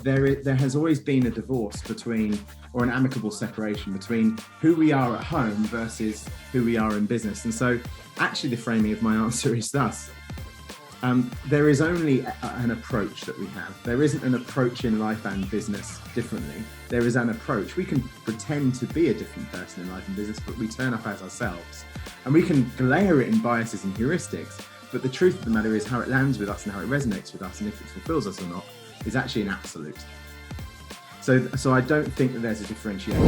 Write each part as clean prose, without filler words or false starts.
there has always been a divorce between, or an amicable separation between who we are at home versus who we are in business. And so actually the framing of my answer is thus. There is only an approach that we have. There isn't an approach in life and business differently. There is an approach. We can pretend to be a different person in life and business, but we turn up as ourselves. And we can layer it in biases and heuristics, but the truth of the matter is how it lands with us and how it resonates with us and if it fulfills us or not is actually an absolute. So I don't think that there's a differentiation.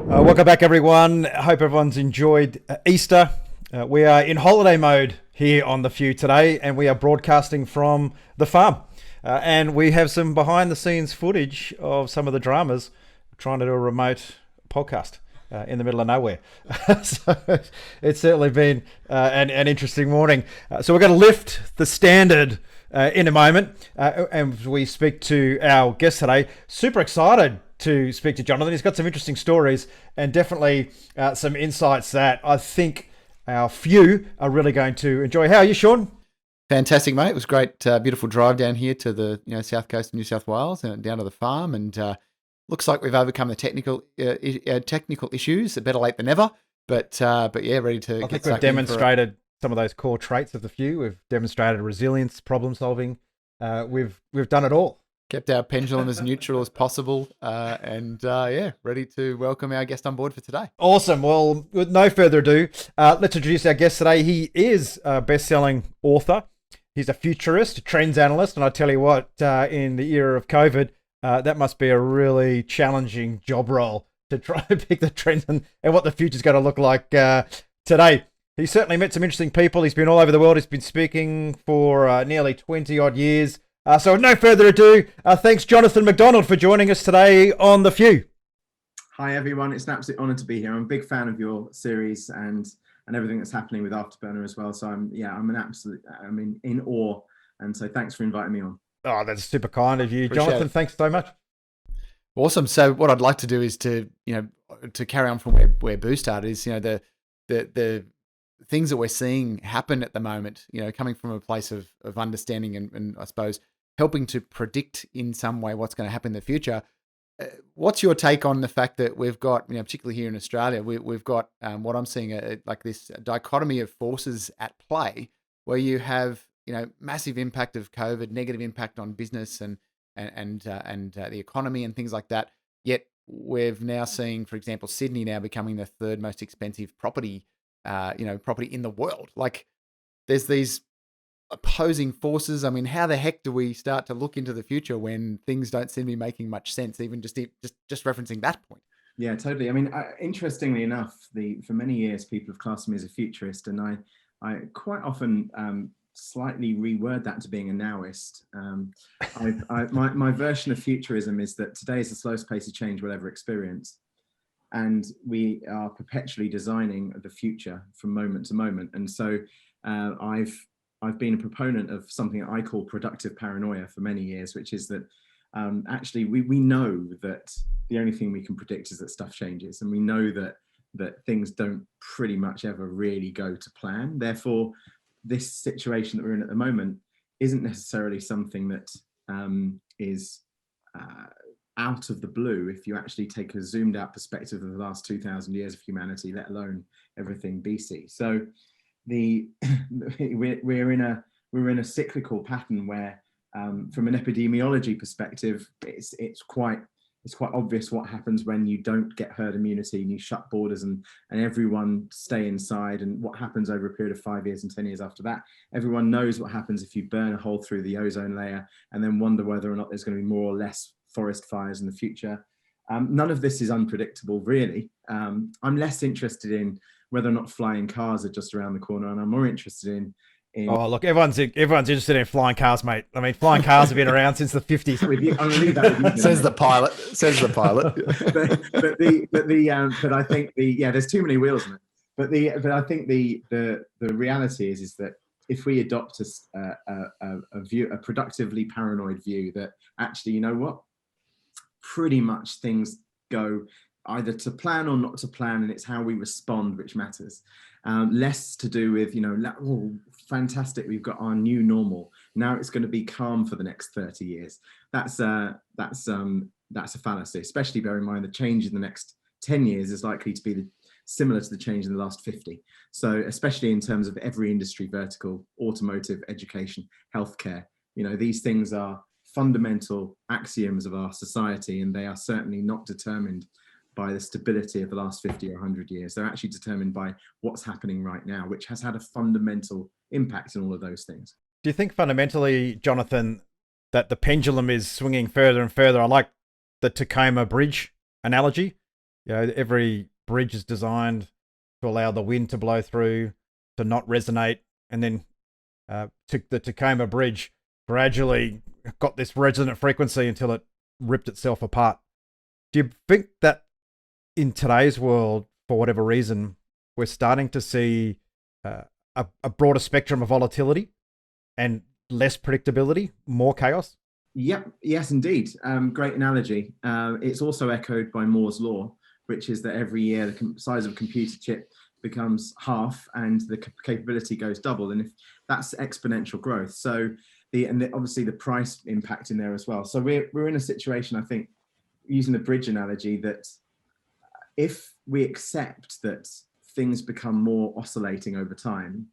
Welcome back, everyone. I hope everyone's enjoyed Easter. We are in holiday mode here on The Few today, and we are broadcasting from the farm. And we have some behind-the-scenes footage of some of the dramas trying to do a remote podcast in the middle of nowhere. So it's certainly been an interesting morning. So we're going to lift the standard in a moment, and we speak to our guest today. Super excited to speak to Jonathan. He's got some interesting stories and definitely some insights that I think our few are really going to enjoy. How are you, Sean? Fantastic, mate. It was a great, beautiful drive down here to the south coast of New South Wales and down to the farm. And looks like we've overcome the technical issues. Better late than never. But yeah, ready to. I think we've demonstrated some of those core traits of the few. We've demonstrated resilience, problem solving. We've done it all. Kept our pendulum as neutral as possible, and ready to welcome our guest on board for today. Awesome. Well, with no further ado, let's introduce our guest today. He is a best-selling author. He's a futurist, a trends analyst, and I tell you what, in the era of COVID, that must be a really challenging job role to try to pick the trends and what the future's going to look like today. He's certainly met some interesting people. He's been all over the world. He's been speaking for nearly 20-odd years. So with no further ado, thanks Jonathan McDonald for joining us today on The Few. Hi everyone, it's an absolute honour to be here. I'm a big fan of your series and everything that's happening with Afterburner as well. So I'm in awe, and so thanks for inviting me on. Oh, that's super kind of you, Appreciate Jonathan. it. Thanks so much. Awesome. So what I'd like to do is to carry on from where Boo started is the things that we're seeing happen at the moment, coming from a place of understanding and I suppose helping to predict in some way what's going to happen in the future. What's your take on the fact that we've got, particularly here in Australia, we've got what I'm seeing like this dichotomy of forces at play, where you have massive impact of COVID, negative impact on business and the economy and things like that. Yet we've now seen, for example, Sydney now becoming the third most expensive property in the world. Like, there's these opposing forces. I mean, how the heck do we start to look into the future when things don't seem to be making much sense, even just referencing that point? Yeah, totally. I mean, interestingly enough, for many years, people have classed me as a futurist, and I quite often slightly reword that to being a nowist. My version of futurism is that today is the slowest pace of change we'll ever experience. And we are perpetually designing the future from moment to moment. And so I've been a proponent of something I call productive paranoia for many years, which is that actually we know that the only thing we can predict is that stuff changes. And we know that things don't pretty much ever really go to plan. Therefore, this situation that we're in at the moment isn't necessarily something that is out of the blue if you actually take a zoomed out perspective of the last 2,000 years of humanity, let alone everything BC. So we're in a cyclical pattern where from an epidemiology perspective, it's quite obvious what happens when you don't get herd immunity and you shut borders and everyone stay inside, and what happens over a period of 5 years and 10 years after that. Everyone knows what happens if you burn a hole through the ozone layer and then wonder whether or not there's going to be more or less forest fires in the future. None of this is unpredictable, really. I'm less interested in whether or not flying cars are just around the corner, and I'm more interested in Oh, look, everyone's interested in flying cars, mate. I mean, flying cars have been around since the 50s. I'm going to leave that with you. Says the pilot. but I think there's too many wheels in it. But I think the reality is that if we adopt a productively paranoid view that actually, you know what, pretty much things go either to plan or not to plan, and it's how we respond which matters. Less to do with, oh, fantastic, we've got our new normal. Now it's going to be calm for the next 30 years. That's a fallacy, especially bear in mind the change in the next 10 years is likely to be similar to the change in the last 50. So especially in terms of every industry vertical, automotive, education, healthcare, these things are fundamental axioms of our society, and they are certainly not determined by the stability of the last 50 or 100 years. They're actually determined by what's happening right now, which has had a fundamental impact on all of those things. Do you think fundamentally, Jonathan, that the pendulum is swinging further and further? I like the Tacoma Bridge analogy. Every bridge is designed to allow the wind to blow through, to not resonate, and then the Tacoma Bridge gradually got this resonant frequency until it ripped itself apart. Do you think that in today's world, for whatever reason, we're starting to see a broader spectrum of volatility and less predictability, more chaos? Yep. Yes, indeed. Great analogy. It's also echoed by Moore's law, which is that every year the size of a computer chip becomes half and the capability goes double. And if that's exponential growth. So obviously the price impact in there as well. So we're in a situation, I think, using the bridge analogy, that if we accept that things become more oscillating over time,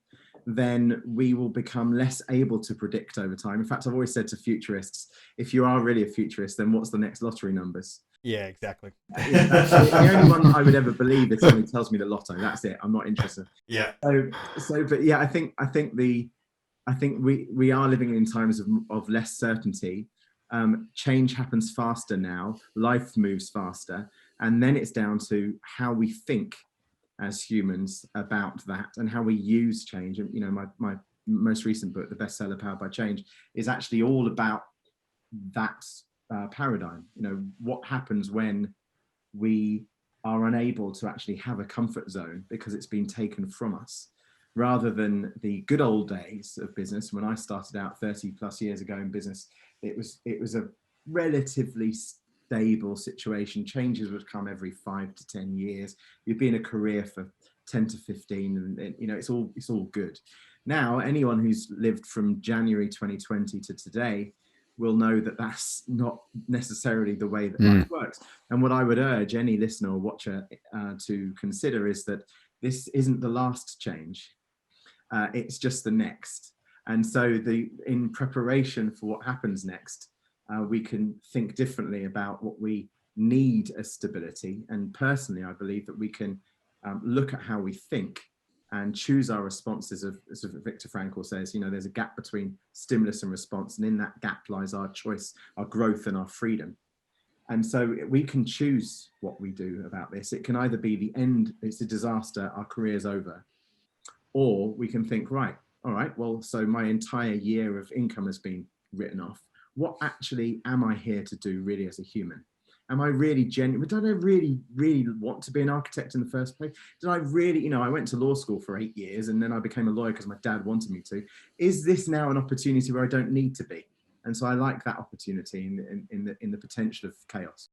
then we will become less able to predict over time. In fact, I've always said to futurists, if you are really a futurist, then what's the next lottery numbers? Yeah, exactly. The only one that I would ever believe is someone tells me the lotto. That's it. I'm not interested. Yeah. But yeah, I think we are living in times of less certainty. Change happens faster now. Life moves faster, and then it's down to how we think as humans about that and how we use change. And my most recent book, the bestseller Powered by Change, is actually all about that paradigm. What happens when we are unable to actually have a comfort zone because it's been taken from us, rather than the good old days of business. When I started out 30 plus years ago in business, it was a relatively stable situation. Changes would come every 5 to 10 years. You'd be in a career for 10 to 15, and it's all good. Now, anyone who's lived from January 2020 to today will know that that's not necessarily the way that life works. And what I would urge any listener or watcher to consider is that this isn't the last change. It's just the next. And so in preparation for what happens next, we can think differently about what we need as stability. And personally, I believe that we can look at how we think and choose our responses. As Viktor Frankl says, there's a gap between stimulus and response, and in that gap lies our choice, our growth, and our freedom. And so we can choose what we do about this. It can either be the end, it's a disaster, our career's over, or we can think, right, all right, well, so my entire year of income has been written off. What actually am I here to do really as a human? Am I really genuine? Did I really, really want to be an architect in the first place? Did I really, I went to law school for 8 years and then I became a lawyer because my dad wanted me to. Is this now an opportunity where I don't need to be? And so I like that opportunity in the potential of chaos.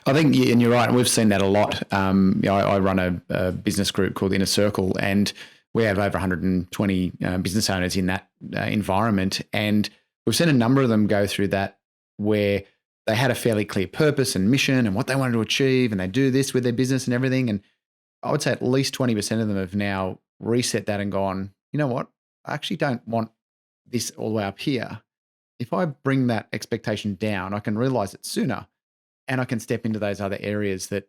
I think, and you're right, and we've seen that a lot. I run a business group called Inner Circle, and we have over 120 business owners in that environment. And we've seen a number of them go through that where they had a fairly clear purpose and mission and what they wanted to achieve, and they do this with their business and everything. And I would say at least 20% of them have now reset that and gone, you know what, I actually don't want this all the way up here. If I bring that expectation down, I can realize it sooner, and I can step into those other areas that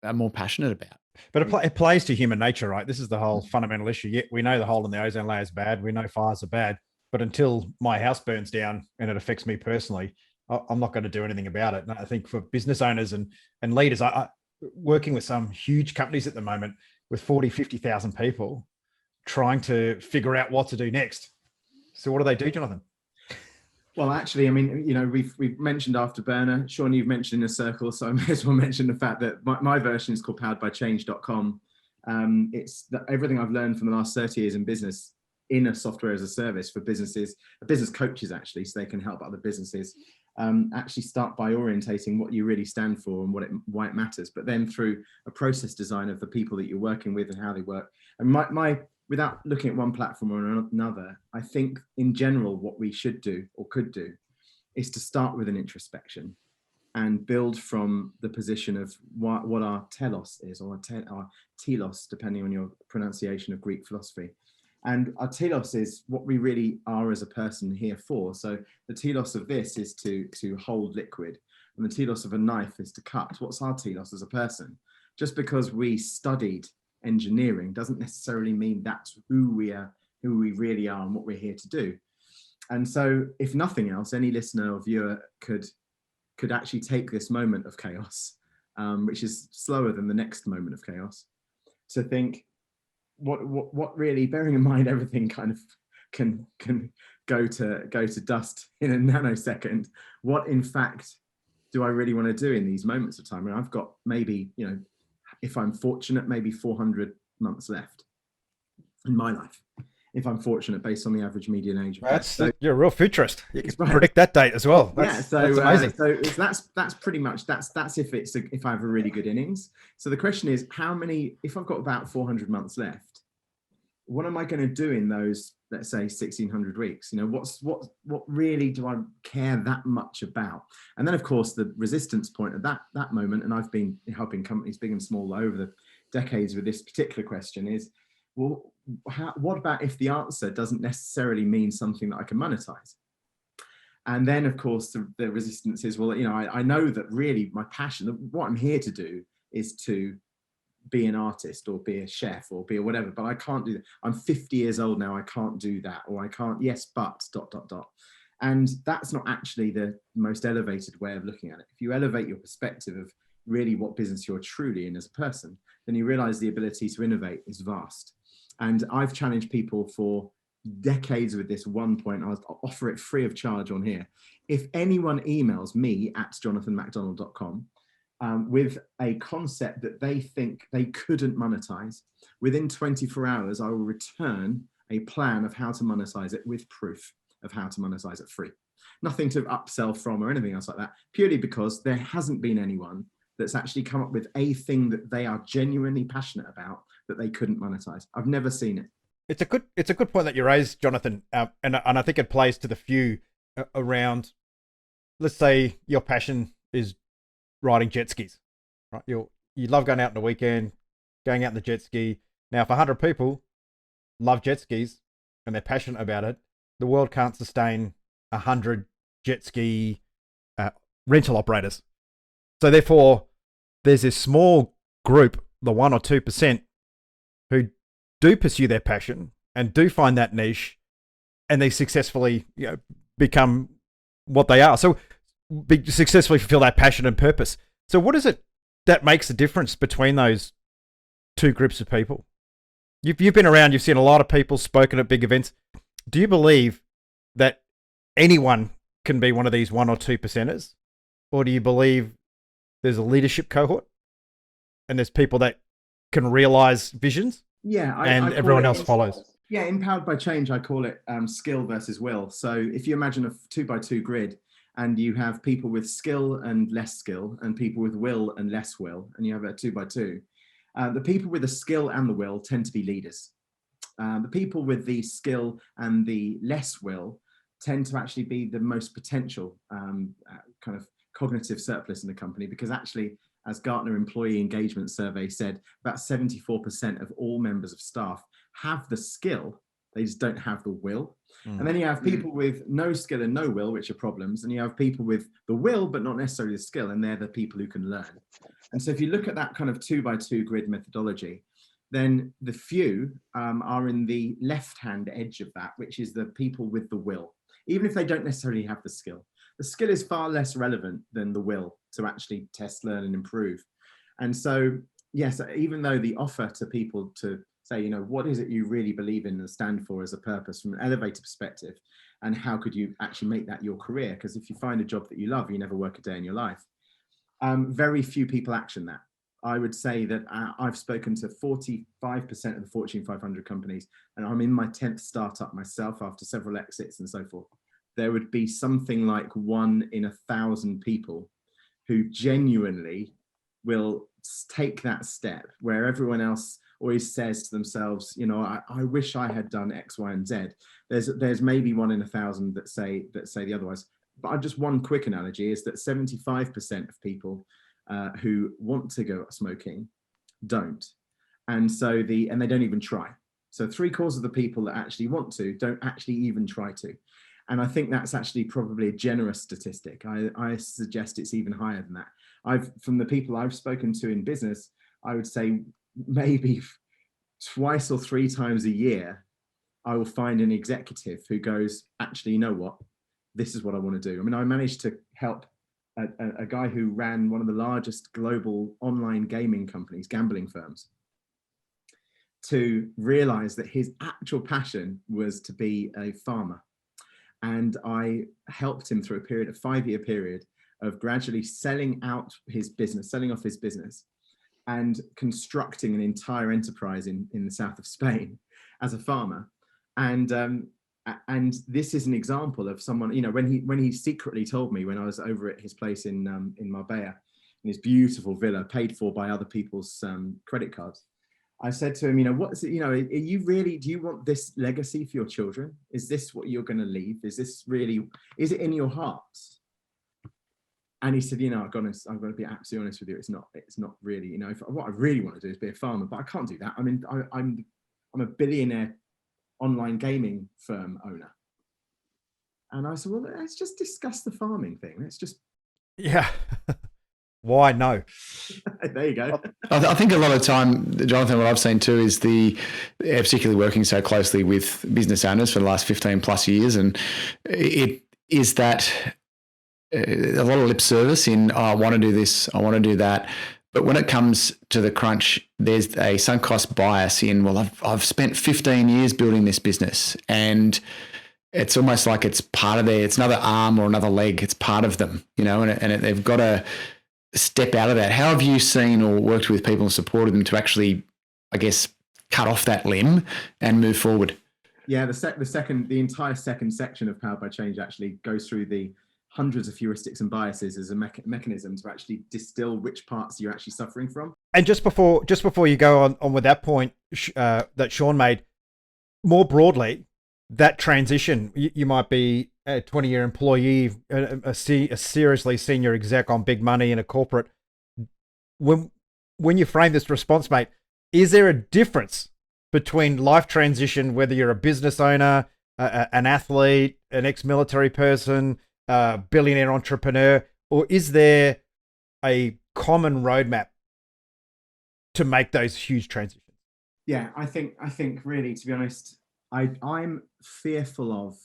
I'm more passionate about. But it plays to human nature, right? This is the whole fundamental issue. Yeah, we know the hole in the ozone layer is bad. We know fires are bad. But until my house burns down and it affects me personally, I'm not going to do anything about it. And I think for business owners and leaders, I working with some huge companies at the moment with 40, 50,000 people trying to figure out what to do next. So what do they do, Jonathan? Well, actually, I mean, we've mentioned Afterburner. Sean, you've mentioned Inner Circle, so I may as well mention the fact that my version is called poweredbychange.com. It's everything I've learned from the last 30 years in business in a software as a service for businesses, business coaches actually, so they can help other businesses actually start by orientating what you really stand for and why it matters. But then through a process design of the people that you're working with and how they work. And without looking at one platform or another, I think in general, what we should do or could do is to start with an introspection and build from the position of what our telos is, or our telos, depending on your pronunciation of Greek philosophy. And our telos is what we really are as a person here for. So the telos of this is to hold liquid, and the telos of a knife is to cut. What's our telos as a person? Just because we studied engineering doesn't necessarily mean that's who we really are and what we're here to do. And so if nothing else, any listener or viewer could actually take this moment of chaos, which is slower than the next moment of chaos, to think, what really, bearing in mind everything kind of can go to dust in a nanosecond, what in fact do I really want to do in these moments of time? And I've got maybe, if I'm fortunate, maybe 400 months left in my life, if I'm fortunate, based on the average median age of life. So you're a real futurist. You can predict that date as well. That's amazing. So that's pretty much that's if I have a really good innings. So the question is, how many? If I've got about 400 months left, what am I going to do in those, let's say, 1600 weeks? What really do I care that much about? And then, of course, the resistance point at that moment, and I've been helping companies big and small over the decades with this particular question, is, well, what about if the answer doesn't necessarily mean something that I can monetize? And then, of course, the resistance is, well, I know that really my passion, what I'm here to do, is to be an artist or be a chef or be a whatever, but I can't do that. I'm 50 years old now, I can't do that, or I can't, yes, but ... And that's not actually the most elevated way of looking at it. If you elevate your perspective of really what business you're truly in as a person, then you realize the ability to innovate is vast. And I've challenged people for decades with this one point. I'll offer it free of charge on here. If anyone emails me at jonathanmacdonald.com with a concept that they think they couldn't monetize, within 24 hours, I will return a plan of how to monetize it with proof of how to monetize it free. Nothing to upsell from or anything else like that, purely because there hasn't been anyone that's actually come up with a thing that they are genuinely passionate about that they couldn't monetize. I've never seen it. It's a good point that you raised, Jonathan, and I think it plays to the few around. Let's say your passion is riding jet skis, right? You love going out on the weekend, going out in the jet ski. Now, if 100 people love jet skis and they're passionate about it, the world can't sustain 100 jet ski rental operators. So therefore, there's this small group, the 1 or 2%, who do pursue their passion and do find that niche, and they successfully become what they are. So successfully fulfill that passion and purpose. So what is it that makes the difference between those two groups of people? You've been around, you've seen a lot of people, spoken at big events. Do you believe that anyone can be one of these 1 or 2%ers? Or do you believe there's a leadership cohort and there's people that can realize visions? Yeah, and everyone else follows. Yeah, empowered by change, I call it skill versus will. So if you imagine a 2x2 grid, and you have people with skill and less skill, and people with will and less will, and you have a 2x2, the people with the skill and the will tend to be leaders. The people with the skill and the less will tend to actually be the most potential kind of cognitive surplus in the company, because actually, as Gartner Employee Engagement Survey said, about 74% of all members of staff have the skill, they just don't have the will. And then you have people with no skill and no will, which are problems. And you have people with the will, but not necessarily the skill, and they're the people who can learn. And so if you look at that kind of 2x2 grid methodology, then the few are in the left-hand edge of that, which is the people with the will, even if they don't necessarily have the skill. The skill is far less relevant than the will to actually test, learn, and improve. And so, yes, even though the offer to people to say, what is it you really believe in and stand for as a purpose from an elevator perspective, and how could you actually make that your career? Because if you find a job that you love, you never work a day in your life. Very few people action that. I would say that I've spoken to 45% of the Fortune 500 companies, and I'm in my 10th startup myself after several exits and so forth. there would be something like 1 in 1,000 people who genuinely will take that step, where everyone else always says to themselves, you know, I wish I had done X, Y, and Z. There's maybe 1 in 1,000 that say the otherwise. But just one quick analogy is that 75% of people who want to go smoking don't, and they don't even try. So 3/4 of the people that actually want to don't actually even try to. And I think that's actually probably a generous statistic. I suggest it's even higher than that. From the people I've spoken to in business, I would say maybe twice or 3 times a year, I will find an executive who goes, actually, you know what? This is what I want to do. I mean, I managed to help a guy who ran one of the largest global online gaming companies, gambling firms, to realize that his actual passion was to be a farmer. And I helped him through a 5-year period of gradually selling off his business and constructing an entire enterprise in the south of Spain as a farmer. And this is an example of someone, you know, when he secretly told me, when I was over at his place in Marbella, in his beautiful villa paid for by other people's credit cards, I said to him, you know, do you want this legacy for your children? Is this what you're going to leave? Is it in your heart? And he said, you know, I'm going to be absolutely honest with you. It's not really, you know, what I really want to do is be a farmer, but I can't do that. I mean, I'm a billionaire online gaming firm owner. And I said, well, let's just discuss the farming thing. Let's just. Yeah. Why no? There you go. I think a lot of the time, Jonathan, what I've seen too is particularly working so closely with business owners for the last 15 plus years. And it is that a lot of lip service in, oh, I want to do this, I want to do that. But when it comes to the crunch, there's a sunk cost bias in, well, I've spent 15 years building this business, and it's almost like it's part of it's another arm or another leg. It's part of them, you know, and they've got to step out of that. How have you seen or worked with people and supported them to actually, I guess, cut off that limb and move forward? Yeah, the entire second section of Powered by Change actually goes through the hundreds of heuristics and biases as a mechanism to actually distill which parts you're actually suffering from. And just before you go on with that point that Sean made, more broadly, that transition, you might be a 20-year employee, a seriously senior exec on big money in a corporate. When you frame this response, mate, is there a difference between life transition, whether you're a business owner, an athlete, an ex-military person, billionaire entrepreneur, or is there a common roadmap to make those huge transitions? Yeah, I think really, to be honest, I'm fearful of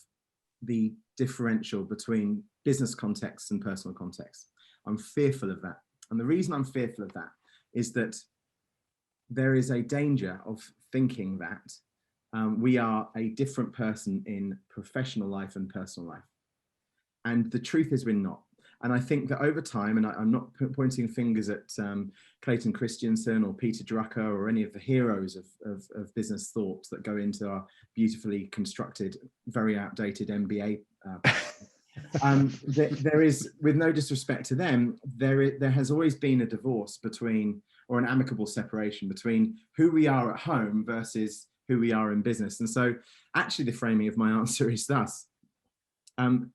the differential between business context and personal context. I'm fearful of that. And the reason I'm fearful of that is that there is a danger of thinking that we are a different person in professional life and personal life. And the truth is we're not. And I think that over time, and I'm not pointing fingers at Clayton Christensen or Peter Drucker or any of the heroes of business thought that go into our beautifully constructed, very outdated MBA. There is, with no disrespect to them, there has always been a divorce between, or an amicable separation between who we are at home versus who we are in business. And so actually the framing of my answer is thus.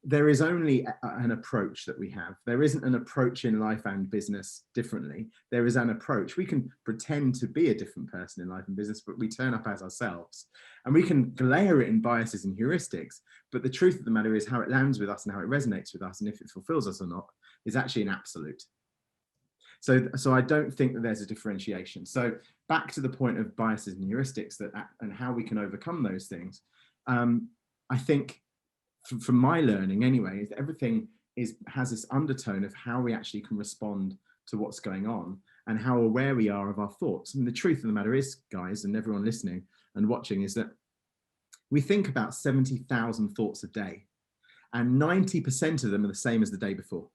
There is only an approach that we have. There isn't an approach in life and business differently. There is an approach. We can pretend to be a different person in life and business, but we turn up as ourselves. And we can layer it in biases and heuristics. But the truth of the matter is how it lands with us and how it resonates with us and if it fulfills us or not is actually an absolute. So I don't think that there's a differentiation. So back to the point of biases and heuristics and how we can overcome those things. I think from my learning anyway, is everything has this undertone of how we actually can respond to what's going on and how aware we are of our thoughts. And the truth of the matter is, guys, and everyone listening and watching, is that we think about 70,000 thoughts a day, and 90% of them are the same as the day before.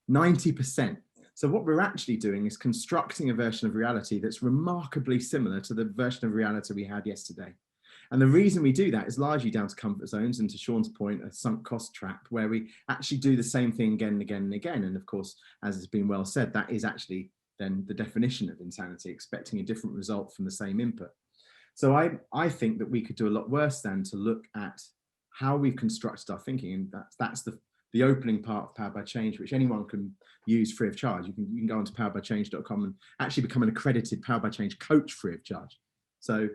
90%. So what we're actually doing is constructing a version of reality that's remarkably similar to the version of reality we had yesterday. And the reason we do that is largely down to comfort zones and, to Sean's point, a sunk cost trap, where we actually do the same thing again and again and again. And of course, as has been well said, that is actually then the definition of insanity, expecting a different result from the same input. So I think that we could do a lot worse than to look at how we've constructed our thinking. And that's the opening part of Powered by Change, which anyone can use free of charge. You can go onto poweredbychange.com and actually become an accredited Powered by Change coach free of charge. So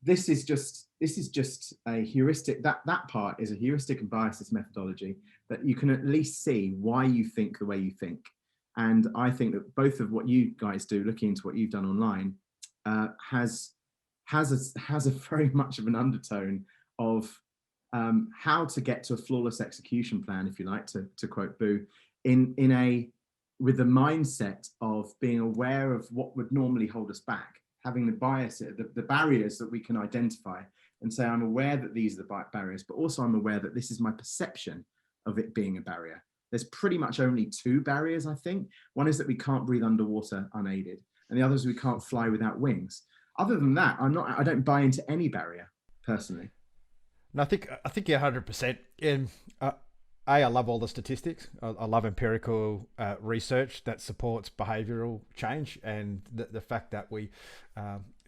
this is just a heuristic. That part is a heuristic and biases methodology that you can at least see why you think the way you think. And I think that both of what you guys do, looking into what you've done online, has a very much of an undertone of how to get to a flawless execution plan, if you like, to quote Boo, with the mindset of being aware of what would normally hold us back, having the bias, the barriers that we can identify and say, I'm aware that these are the barriers, but also I'm aware that this is my perception of it being a barrier. There's pretty much only two barriers, I think. One is that we can't breathe underwater unaided, and the other is we can't fly without wings. Other than that, I don't buy into any barrier personally. And I think you're 100%. I love all the statistics. I love empirical research that supports behavioural change, and the fact that we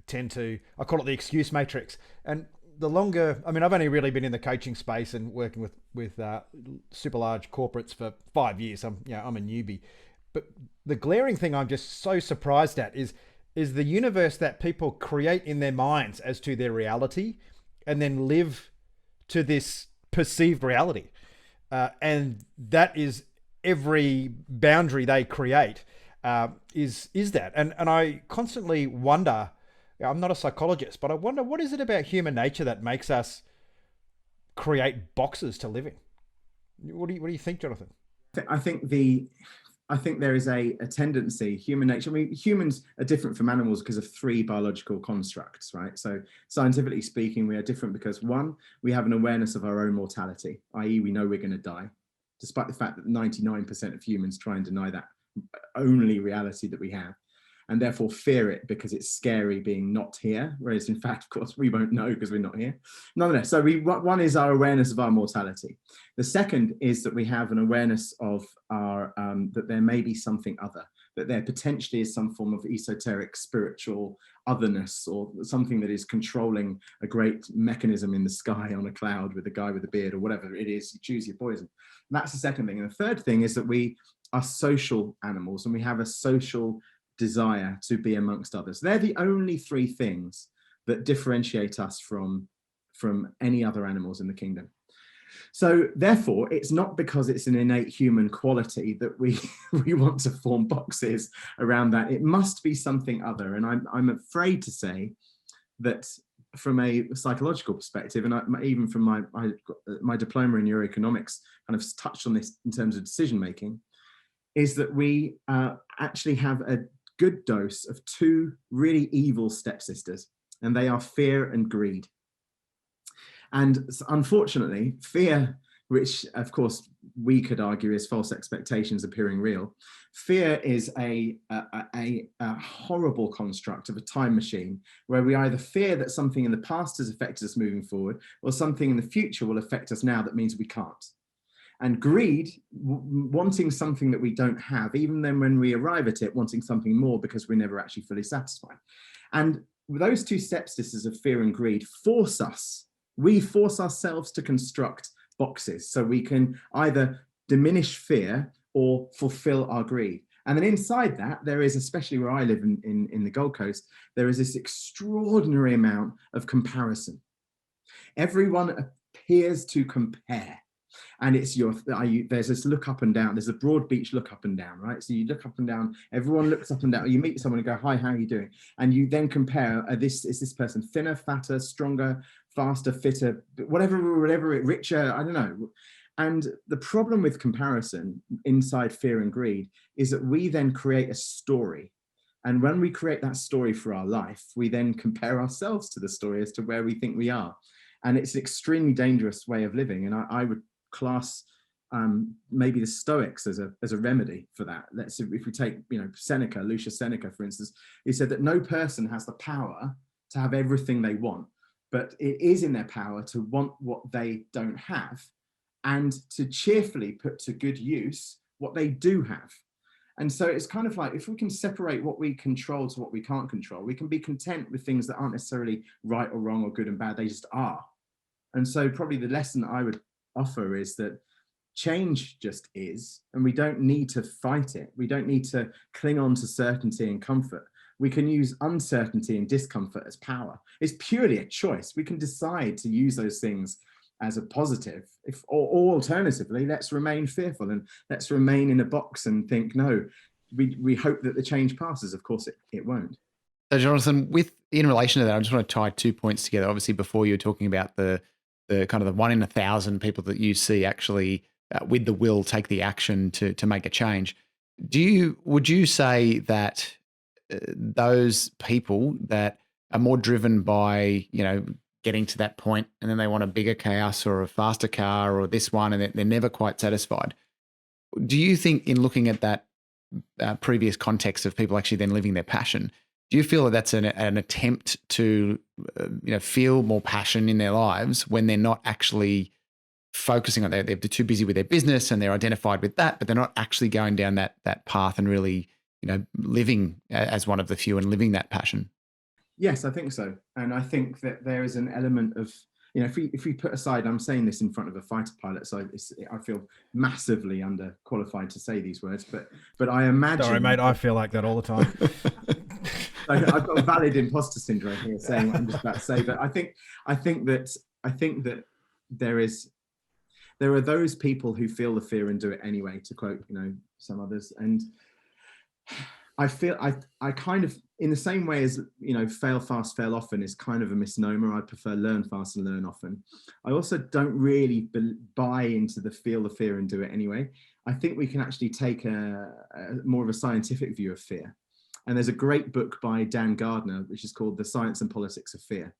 tend to, I call it the excuse matrix. And the longer, I mean, I've only really been in the coaching space and working with super large corporates for 5 years. I'm a newbie, but the glaring thing I'm just so surprised at is the universe that people create in their minds as to their reality, and then live to this perceived reality. And that is every boundary they create is that. And I constantly wonder, I'm not a psychologist, but I wonder, what is it about human nature that makes us create boxes to live in? What do you think, Jonathan? I think there is a tendency, human nature. I mean, humans are different from animals because of three biological constructs, right? So scientifically speaking, we are different because, one, we have an awareness of our own mortality, i.e. we know we're going to die, despite the fact that 99% of humans try and deny that only reality that we have, and therefore fear it because it's scary being not here, whereas in fact, of course, we won't know because we're not here. Nonetheless, so one is our awareness of our mortality. The second is that we have an awareness of our that there may be something other, that there potentially is some form of esoteric spiritual otherness, or something that is controlling a great mechanism in the sky on a cloud with a guy with a beard, or whatever it is. You choose your poison. And that's the second thing. And the third thing is that we are social animals, and we have a social desire to be amongst others. They're the only three things that differentiate us from any other animals in the kingdom. So therefore, it's not because it's an innate human quality that we want to form boxes around that. It must be something other. And I'm afraid to say that from a psychological perspective, and even from my diploma in neuroeconomics kind of touched on this in terms of decision making, is that we actually have a good dose of two really evil stepsisters, and they are fear and greed. And unfortunately, fear, which of course we could argue is false expectations appearing real, fear is a horrible construct of a time machine, where we either fear that something in the past has affected us moving forward, or something in the future will affect us now that means we can't. And greed, wanting something that we don't have, even then when we arrive at it, wanting something more because we're never actually fully satisfied. And those two stepsisters of fear and greed force ourselves to construct boxes so we can either diminish fear or fulfill our greed. And then inside that, there is, especially where I live in the Gold Coast, there is this extraordinary amount of comparison. Everyone appears to compare. And it's there's this look up and down. There's a broad beach look up and down, right? So you look up and down, everyone looks up and down. You meet someone and go, hi, how are you doing? And you then compare, is this person thinner, fatter, stronger, faster, fitter, whatever, richer, I don't know. And the problem with comparison inside fear and greed is that we then create a story. And when we create that story for our life, we then compare ourselves to the story as to where we think we are. And it's an extremely dangerous way of living. And I would class maybe the Stoics as a remedy for that. If we take Seneca, Lucius Seneca, for instance, he said that no person has the power to have everything they want, but it is in their power to want what they don't have and to cheerfully put to good use what they do have. And so it's kind of like, if we can separate what we control to what we can't control, we can be content with things that aren't necessarily right or wrong or good and bad, they just are. And so probably the lesson that I would offer is that change just is, and we don't need to fight it. We don't need to cling on to certainty and comfort. We can use uncertainty and discomfort as power. It's purely a choice. We can decide to use those things as a positive, or alternatively, let's remain fearful and let's remain in a box and think, no, we hope that the change passes. Of course, it won't. So, Jonathan, in relation to that, I just want to tie 2 points together. Obviously, before you were talking about the kind of the 1 in 1,000 people that you see actually with the will take the action to make a change. Would you say that those people that are more driven by, getting to that point and then they want a bigger house or a faster car or this one and they're never quite satisfied, do you think, in looking at that previous context of people actually then living their passion, do you feel that that's an attempt to feel more passion in their lives when they're not actually focusing on that? They're too busy with their business and they're identified with that, but they're not actually going down that path and really living as one of the few and living that passion? Yes, I think so. And I think that there is an element of, if we put aside, I'm saying this in front of a fighter pilot, so I feel massively underqualified to say these words, but I imagine... Sorry, mate, I feel like that all the time. I've got a valid imposter syndrome here saying what I'm just about to say, but I think that there are those people who feel the fear and do it anyway, to quote, some others. And I feel I kind of, in the same way as, fail fast, fail often is kind of a misnomer. I prefer learn fast and learn often. I also don't really buy into the feel the fear and do it anyway. I think we can actually take a more of a scientific view of fear. And there's a great book by Dan Gardner, which is called The Science and Politics of Fear.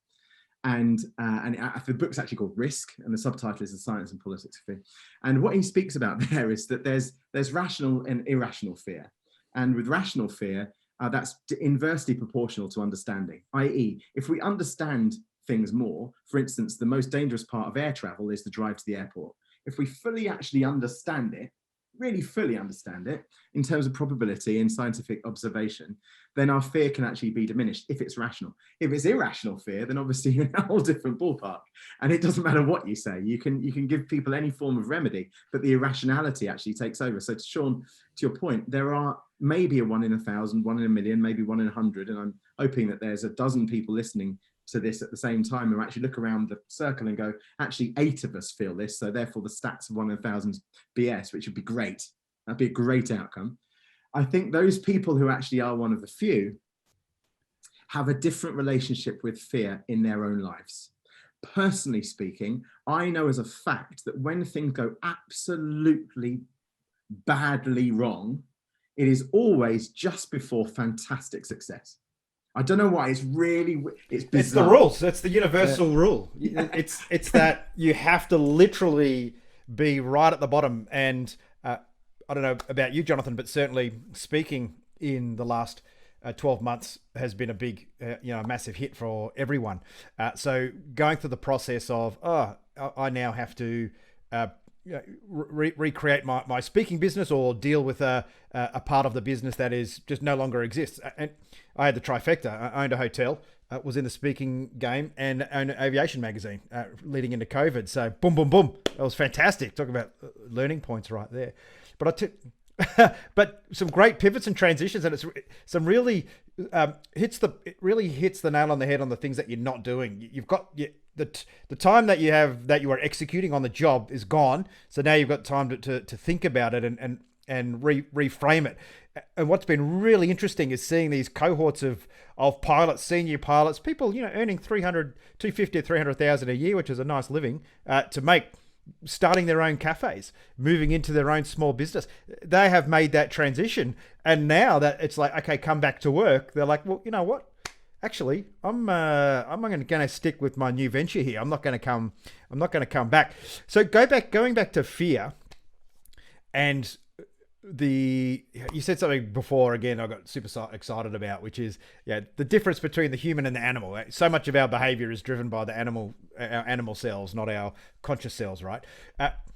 And the book's actually called Risk, and the subtitle is The Science and Politics of Fear. And what he speaks about there is that there's rational and irrational fear. And with rational fear, that's inversely proportional to understanding, i.e., if we understand things more, for instance, the most dangerous part of air travel is the drive to the airport. If we fully actually understand it, really fully understand it in terms of probability and scientific observation, then our fear can actually be diminished if it's rational. If it's irrational fear, then obviously you're in a whole different ballpark, and it doesn't matter what you say. You can give people any form of remedy, but the irrationality actually takes over. So, Sean, to your point, there are maybe a 1 in 1,000, 1 in a million, maybe 1 in 100, and I'm hoping that there's a dozen people listening to this at the same time who actually look around the circle and go, actually 8 of us feel this, so therefore the stats of 1 in 1,000 BS, which would be great. That'd be a great outcome. I think those people who actually are one of the few have a different relationship with fear in their own lives. Personally speaking, I know as a fact that when things go absolutely badly wrong, it is always just before fantastic success. I don't know why. It's bizarre. It's the rules. That's the universal rule. It's that you have to literally be right at the bottom. And I don't know about you, Jonathan, but certainly speaking in the last 12 months has been a big, massive hit for everyone. So going through the process of, I now have to recreate my speaking business or deal with a part of the business that is just no longer exists. And I had the trifecta. I owned a hotel, was in the speaking game, and owned an aviation magazine leading into COVID. So boom, boom, boom. That was fantastic. Talk about learning points right there. But some great pivots and transitions, and it's some really hits the nail on the head on the things that you're not doing. You've got the time that you are executing on the job is gone. So now you've got time to think about it and reframe it. And what's been really interesting is seeing these cohorts of pilots, senior pilots, people earning 250 or 300,000 a year, which is a nice living, starting their own cafes, moving into their own small business. They have made that transition, and now that it's like, okay, come back to work, they're like, well, you know what? Actually, I'm going to stick with my new venture here. I'm not going to come back. So going back to fear, and you said something before again I got super excited about, which is the difference between the human and the animal. So much of our behavior is driven by our animal cells, not our conscious cells, right?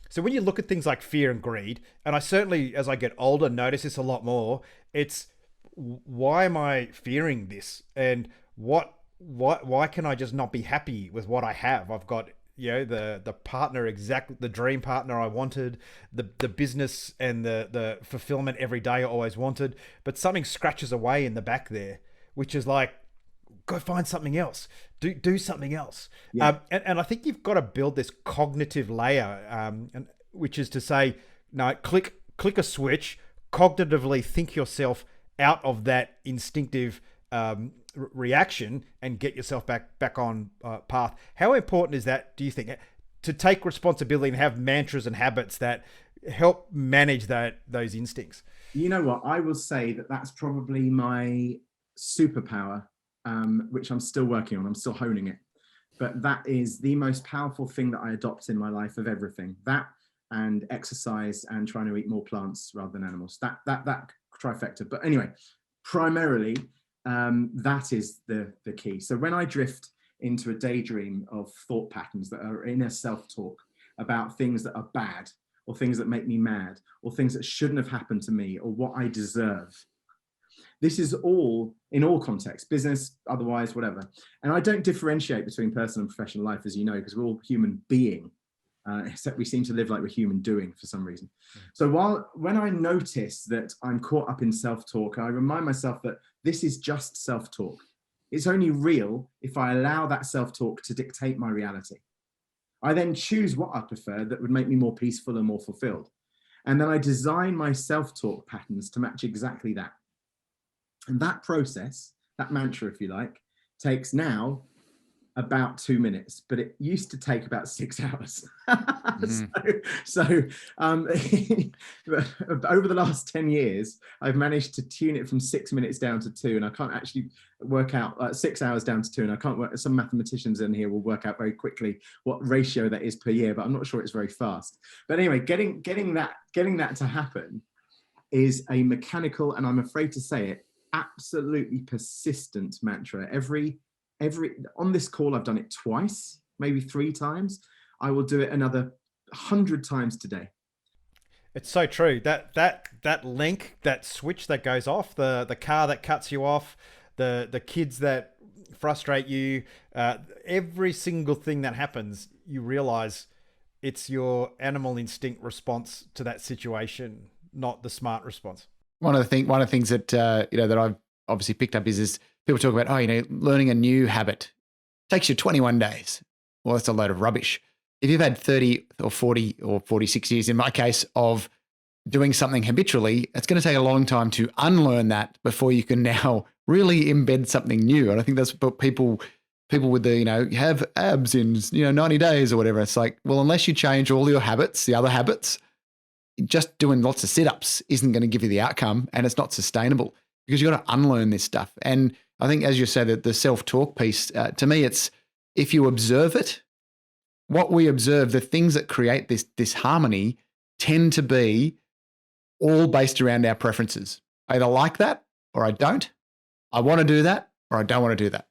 So when you look at things like fear and greed, and I certainly, as I get older, notice this a lot more, it's why am I fearing this? And why can I just not be happy with what I have? I've got the partner, exactly the dream partner I wanted, the business and the fulfillment every day I always wanted, but something scratches away in the back there, which is like, go find something else, do something else. Yeah. And I think you've got to build this cognitive layer, and which is to say, no, click a switch, cognitively think yourself out of that instinctive reaction and get yourself back on path. How important is that, do you think, to take responsibility and have mantras and habits that help manage those instincts? You know what? I will say that that's probably my superpower, which I'm still working on. I'm still honing it. But that is the most powerful thing that I adopt in my life of everything. That and exercise and trying to eat more plants rather than animals. That trifecta. But anyway, primarily, that is the key. So when I drift into a daydream of thought patterns that are inner self-talk about things that are bad, or things that make me mad, or things that shouldn't have happened to me, or what I deserve, this is all in all contexts, business, otherwise, whatever. And I don't differentiate between personal and professional life, as you know, because we're all human being, except we seem to live like we're human doing for some reason. So when I notice that I'm caught up in self-talk, I remind myself that this is just self-talk. It's only real if I allow that self-talk to dictate my reality. I then choose what I prefer that would make me more peaceful and more fulfilled. And then I design my self-talk patterns to match exactly that. And that process, that mantra, if you like, takes now about 2 minutes, but it used to take about 6 hours. So over the last 10 years, I've managed to tune it from 6 minutes down to 2, and I can't actually work out 6 hours down to 2, and I can't work. Some mathematicians in here will work out very quickly what ratio that is per year, but I'm not sure it's very fast. But anyway, getting that to happen is a mechanical, and I'm afraid to say it, absolutely persistent mantra. Every on this call, I've done it twice, maybe 3 times. I will do it another 100 times today. It's so true. That link, that switch that goes off, the car that cuts you off, the kids that frustrate you, every single thing that happens, you realize it's your animal instinct response to that situation, not the smart response. One of the things that that I've obviously picked up is people talk about, learning a new habit takes you 21 days. Well, that's a load of rubbish. If you've had 30 or 40 or 46 years, in my case, of doing something habitually, it's going to take a long time to unlearn that before you can now really embed something new. And I think that's what people with the, have abs in, 90 days or whatever. It's like, well, unless you change all your habits, the other habits, just doing lots of sit-ups isn't going to give you the outcome, and it's not sustainable because you've got to unlearn this stuff. And I think, as you say, that the self-talk piece, to me, it's if you observe it, what we observe, the things that create this harmony tend to be all based around our preferences. I either like that or I don't. I want to do that or I don't want to do that.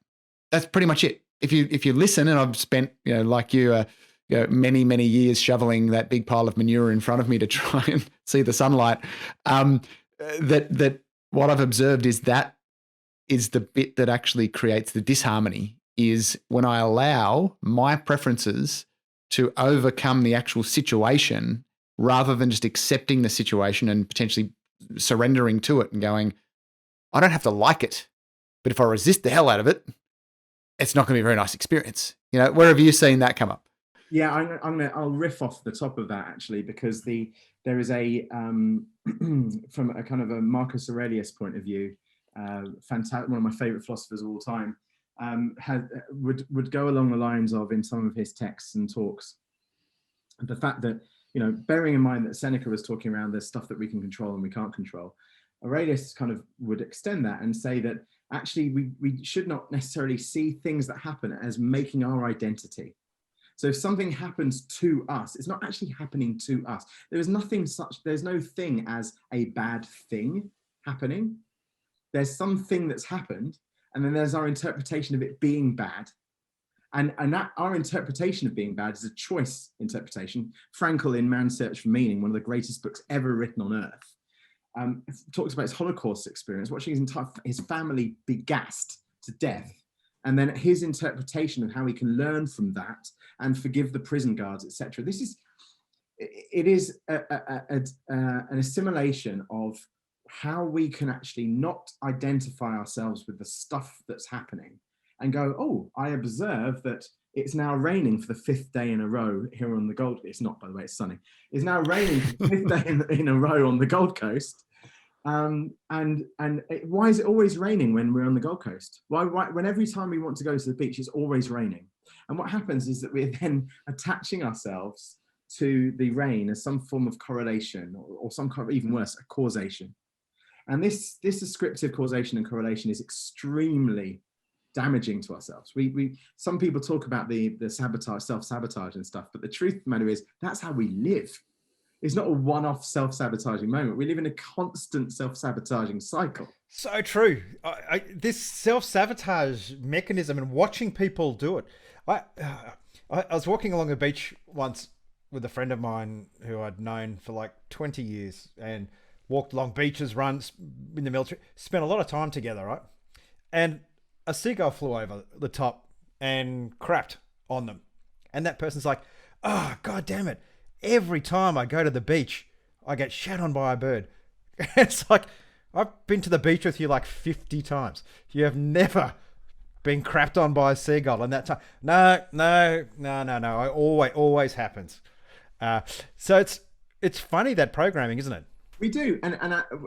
That's pretty much it. If you listen, and I've spent, like you, many, many years shoveling that big pile of manure in front of me to try and see the sunlight. That what I've observed is that is the bit that actually creates the disharmony, is when I allow my preferences to overcome the actual situation rather than just accepting the situation and potentially surrendering to it and going, I don't have to like it, but if I resist the hell out of it, it's not going to be a very nice experience. Where have you seen that come up? Yeah, I'll riff off the top of that actually, because there is a from a kind of a Marcus Aurelius point of view, fantastic, one of my favorite philosophers of all time, would go along the lines of, in some of his texts and talks, the fact that, bearing in mind that Seneca was talking around the stuff that we can control and we can't control, Aurelius kind of would extend that and say that actually we should not necessarily see things that happen as making our identity. So if something happens to us, it's not actually happening to us. There's no thing as a bad thing happening. There's something that's happened, and then there's our interpretation of it being bad. And that our interpretation of being bad is a choice interpretation. Frankl, in Man's Search for Meaning, one of the greatest books ever written on earth, talks about his Holocaust experience, watching his family be gassed to death, and then his interpretation of how he can learn from that and forgive the prison guards, etc. It is an assimilation of how we can actually not identify ourselves with the stuff that's happening and go, oh, I observe that it's now raining for the 5th day in a row here on the Gold. It's not, by the way, it's sunny. It's now raining for the 5th day in a row on the Gold Coast. Why is it always raining when we're on the Gold Coast? Why when every time we want to go to the beach, it's always raining? And what happens is that we're then attaching ourselves to the rain as some form of correlation, or some kind of, even worse, a causation. And this descriptive causation and correlation is extremely damaging to ourselves. Some people talk about the sabotage, self-sabotage and stuff, but the truth of the matter is that's how we live. It's not a one-off self-sabotaging moment. We live in a constant self-sabotaging cycle. So true. This self-sabotage mechanism and watching people do it. I was walking along the beach once with a friend of mine who I'd known for like 20 years, and walked along beaches, runs in the military, spent a lot of time together, right? And a seagull flew over the top and crapped on them. And that person's like, oh, God damn it. Every time I go to the beach, I get shat on by a bird. It's like, I've been to the beach with you like 50 times. You have never been crapped on by a seagull in that time. No. It always happens. So it's funny, that programming, isn't it? We do, and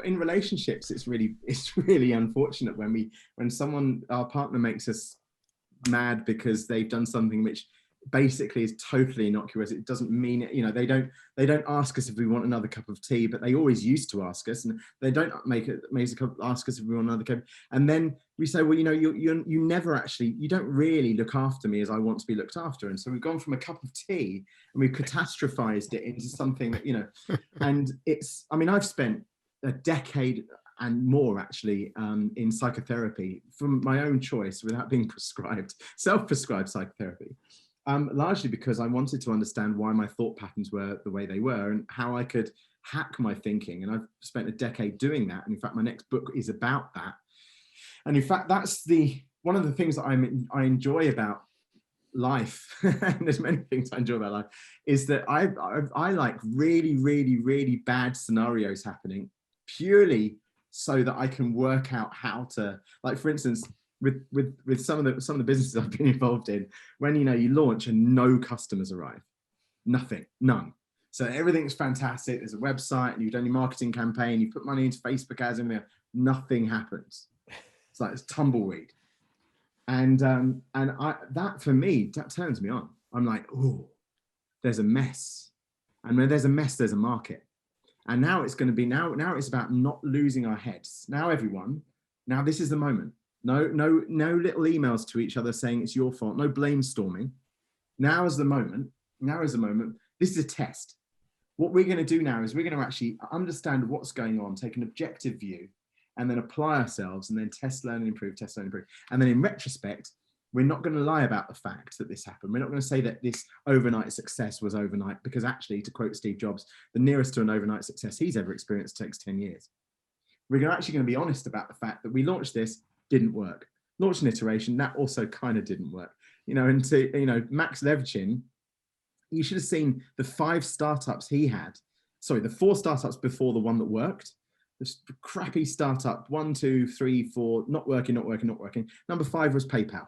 in relationships, it's really unfortunate when our partner makes us mad because they've done something which basically is totally innocuous. It doesn't mean it, they don't ask us if we want another cup of tea, but they always used to ask us, and they don't ask us if we want another cup. And then we say, well, you never actually, you don't really look after me as I want to be looked after. And so we've gone from a cup of tea and we've catastrophized it into something that, and I've spent a decade and more actually in psychotherapy from my own choice without being prescribed, self-prescribed psychotherapy. Largely because I wanted to understand why my thought patterns were the way they were and how I could hack my thinking. And I've spent a decade doing that. And in fact, my next book is about that. And in fact, that's one of the things that I enjoy about life. And there's many things I enjoy about life, is that I like really, really, really bad scenarios happening purely so that I can work out how to, like, for instance, with some of the businesses I've been involved in, when you launch and no customers arrive, none. So everything's fantastic. There's a website and you've done your marketing campaign, you put money into Facebook ads and nothing happens. It's like it's tumbleweed. And that for me, that turns me on. I'm like, oh, there's a mess. And when there's a mess, there's a market. And now it's going to be now it's about not losing our heads. Now this is the moment. No little emails to each other saying it's your fault. No blame storming. Now is the moment. This is a test. What we're going to do now is we're going to actually understand what's going on, take an objective view, and then apply ourselves, and then test, learn, and improve, test, learn, and improve. And then in retrospect, we're not going to lie about the fact that this happened. We're not going to say that this overnight success was overnight, because actually, to quote Steve Jobs, the nearest to an overnight success he's ever experienced takes 10 years. We're actually going to be honest about the fact that we launched this, didn't work. Launched an iteration, that also kind of didn't work. And to, Max Levchin, you should have seen the 5 startups he had. Sorry, the 4 startups before the one that worked. This crappy startup, 1, 2, 3, 4, not working. Number 5 was PayPal.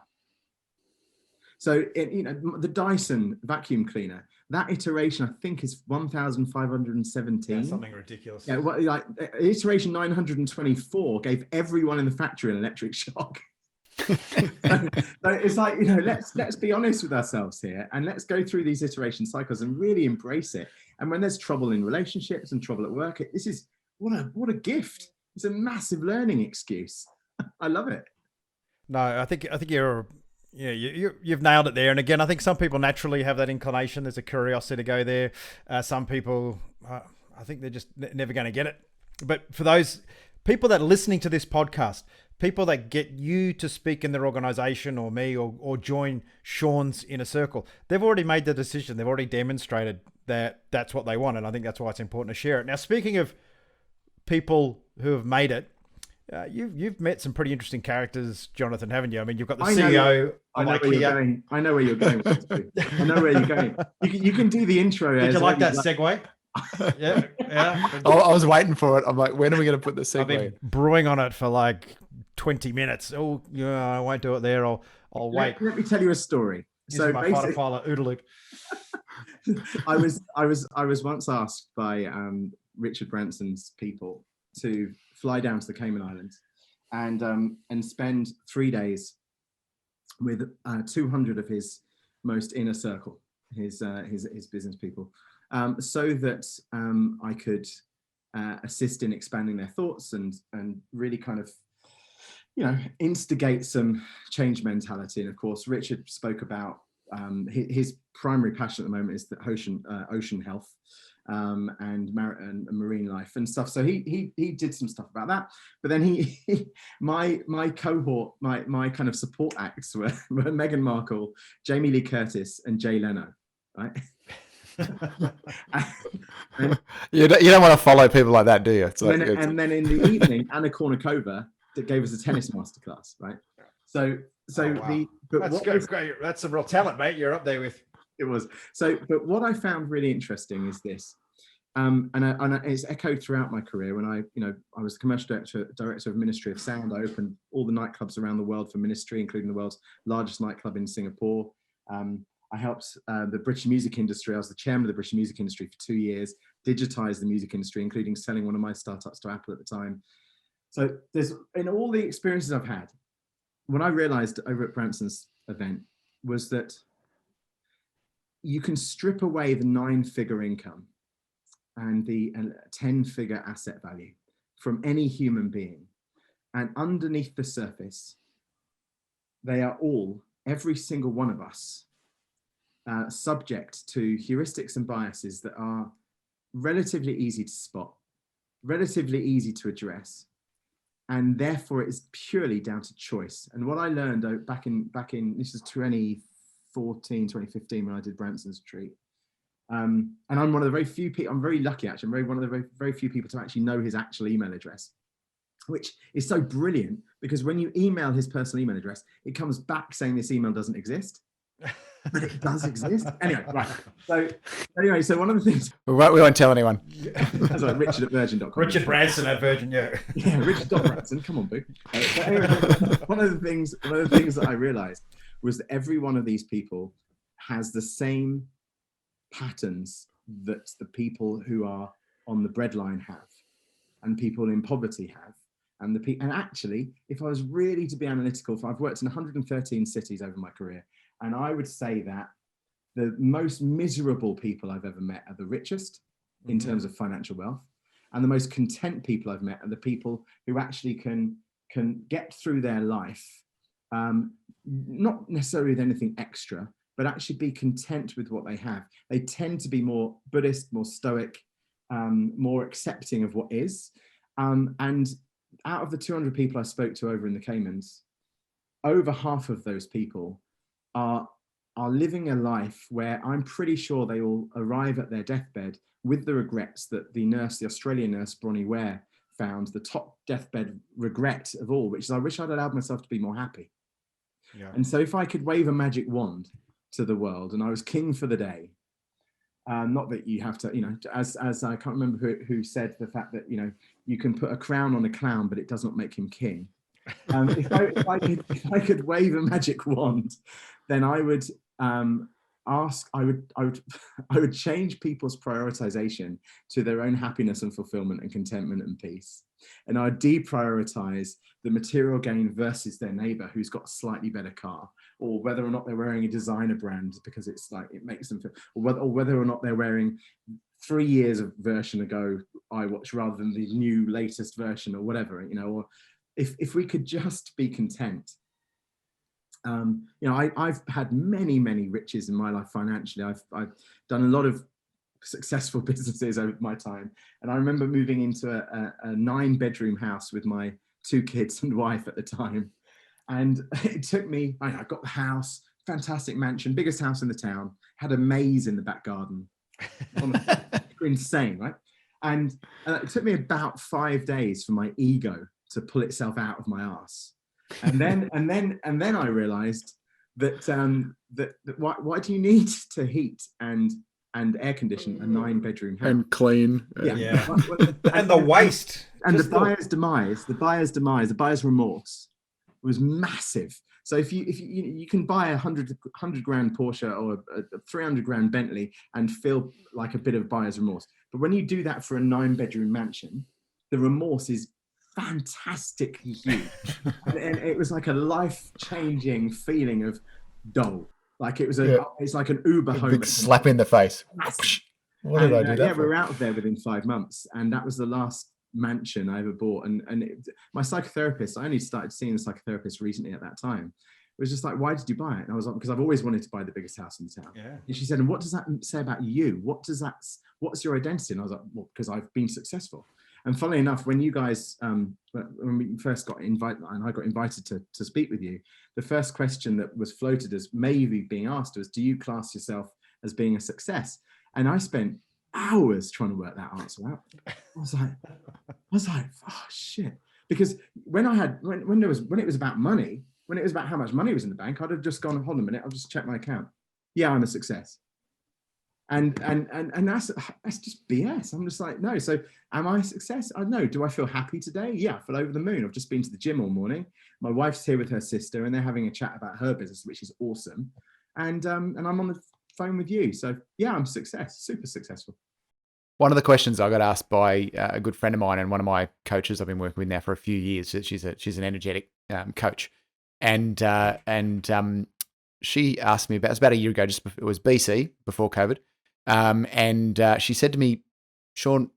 So, the Dyson vacuum cleaner, that iteration, I think, is 1,517. Yeah, something ridiculous. Yeah, like iteration 924 gave everyone in the factory an electric shock. So it's like, let's be honest with ourselves here, and let's go through these iteration cycles and really embrace it. And when there's trouble in relationships and trouble at work, this is what a gift. It's a massive learning excuse. I love it. No, I think you're Yeah, you've nailed it there. And again, I think some people naturally have that inclination. There's a curiosity to go there. Some people, I think they're just never going to get it. But for those people that are listening to this podcast, people that get you to speak in their organization or me or join Sean's inner circle, they've already made the decision. They've already demonstrated that that's what they want. And I think that's why it's important to share it. Now, speaking of people who have made it, you've met some pretty interesting characters, Jonathan, haven't you? I mean, you've got the CEO. I know where you're going. I know where you're going. I know where you're going. You can do the intro. Did you like that segue? Yeah. I was waiting for it. I'm like, when are we going to put the segue? I've been brewing on it for like 20 minutes. Oh, yeah, I won't do it there. I'll wait. Let me tell you a story. So my fighter pilot OODA loop. I was once asked by Richard Branson's people to fly down to the Cayman Islands and spend 3 days with 200 of his most inner circle, his business people, so that I could assist in expanding their thoughts and really kind of, instigate some change mentality. And of course, Richard spoke about his primary passion at the moment is the ocean health. And marine life and stuff. So he did some stuff about that. But then my cohort, my kind of support acts were Meghan Markle, Jamie Lee Curtis, and Jay Leno, right? and you don't want to follow people like that, do you? And then in the evening, Anna Kournikova gave us a tennis masterclass, right? So wow. That's good. Great. That's some real talent, mate. You're up there with. It was. So, but what I found really interesting is this, and it's echoed throughout my career. When I was the commercial director of Ministry of Sound. I opened all the nightclubs around the world for Ministry, including the world's largest nightclub in Singapore. I helped the British music industry. I was the chairman of the British music industry for 2 years, digitized the music industry, including selling one of my startups to Apple at the time. So there's, in all the experiences I've had, what I realized over at Branson's event was that you can strip away the 9-figure income and the 10-figure asset value from any human being. And underneath the surface, they are all, every single one of us, subject to heuristics and biases that are relatively easy to spot, relatively easy to address. And therefore it's purely down to choice. And what I learned back in this is 2015 when I did Branson's retreat. And I'm one of the very few people, I'm very lucky actually, I'm one of the very, very few people to actually know his actual email address, which is so brilliant because when you email his personal email address, it comes back saying this email doesn't exist. But it does exist. Anyway, right. So one of the things... We won't tell anyone. That's right, Richard at virgin.com. Richard Branson at Virgin, yeah. Yeah, Richard.Branson, come on, boo. But anyway, one of the things that I realized was that every one of these people has the same patterns that the people who are on the breadline have, and people in poverty have. And actually, if I was really to be analytical, I've worked in 113 cities over my career, and I would say that the most miserable people I've ever met are the richest in terms of financial wealth, and the most content people I've met are the people who actually can get through their life, not necessarily with anything extra, but actually be content with what they have. They tend to be more Buddhist, more stoic, more accepting of what is. And out of the 200 people I spoke to over in the Caymans, over half of those people are living a life where I'm pretty sure they will arrive at their deathbed with the regrets that the Australian nurse, Bronnie Ware, found, the top deathbed regret of all, which is I wish I'd allowed myself to be more happy. Yeah. And so if I could wave a magic wand to the world and I was king for the day, not that you have to, as I can't remember who said the fact that, you can put a crown on a clown, but it does not make him king. If I could wave a magic wand, then I would I would change people's prioritization to their own happiness and fulfillment and contentment and peace. And I'd deprioritize the material gain versus their neighbor who's got a slightly better car, or whether or not they're wearing a designer brand because it's like it makes them feel, or whether or not they're wearing 3 years of version ago iWatch rather than the new latest version or whatever, or if we could just be content I've had many, many riches in my life financially. I've done a lot of successful businesses over my time. And I remember moving into a 9-bedroom house with my 2 kids and wife at the time. And it took me, I got the house, fantastic mansion, biggest house in the town, had a maze in the back garden. Insane, right? And it took me about 5 days for my ego to pull itself out of my arse. And then I realized that why do you need to heat and air condition a 9-bedroom house and clean? Yeah. And the waste and the buyer's demise, the buyer's remorse was massive. So if you can buy a 100 grand Porsche or a 300 grand Bentley and feel like a bit of buyer's remorse, but when you do that for a 9-bedroom mansion, the remorse is fantastically huge. and it was like a life-changing feeling of dole. Like it's like an Uber home. Big slap in the face. What did I do that for? We were out of there within 5 months, and that was the last mansion I ever bought. My psychotherapist, I only started seeing the psychotherapist recently at that time. It was just like, why did you buy it? And I was like, because I've always wanted to buy the biggest house in the town. Yeah. And she said, and what does that say about you? What's your identity? And I was like, well, because I've been successful. And funnily enough, when you guys, when we first got invited, and I got invited to speak with you, the first question that was floated as maybe being asked was, do you class yourself as being a success? And I spent hours trying to work that answer out. I was like, oh shit. Because when it was about money, when it was about how much money was in the bank, I'd have just gone, hold on a minute, I'll just check my account. Yeah, I'm a success. And that's just BS. I'm just like, no. So am I a success? I know. Do I feel happy today? Yeah, I feel over the moon. I've just been to the gym all morning. My wife's here with her sister, and they're having a chat about her business, which is awesome. And I'm on the phone with you. So yeah, I'm super successful. One of the questions I got asked by a good friend of mine and one of my coaches I've been working with now for a few years. She's an energetic coach, and she asked me about a year ago. It was BC, before COVID. And she said to me, Sean,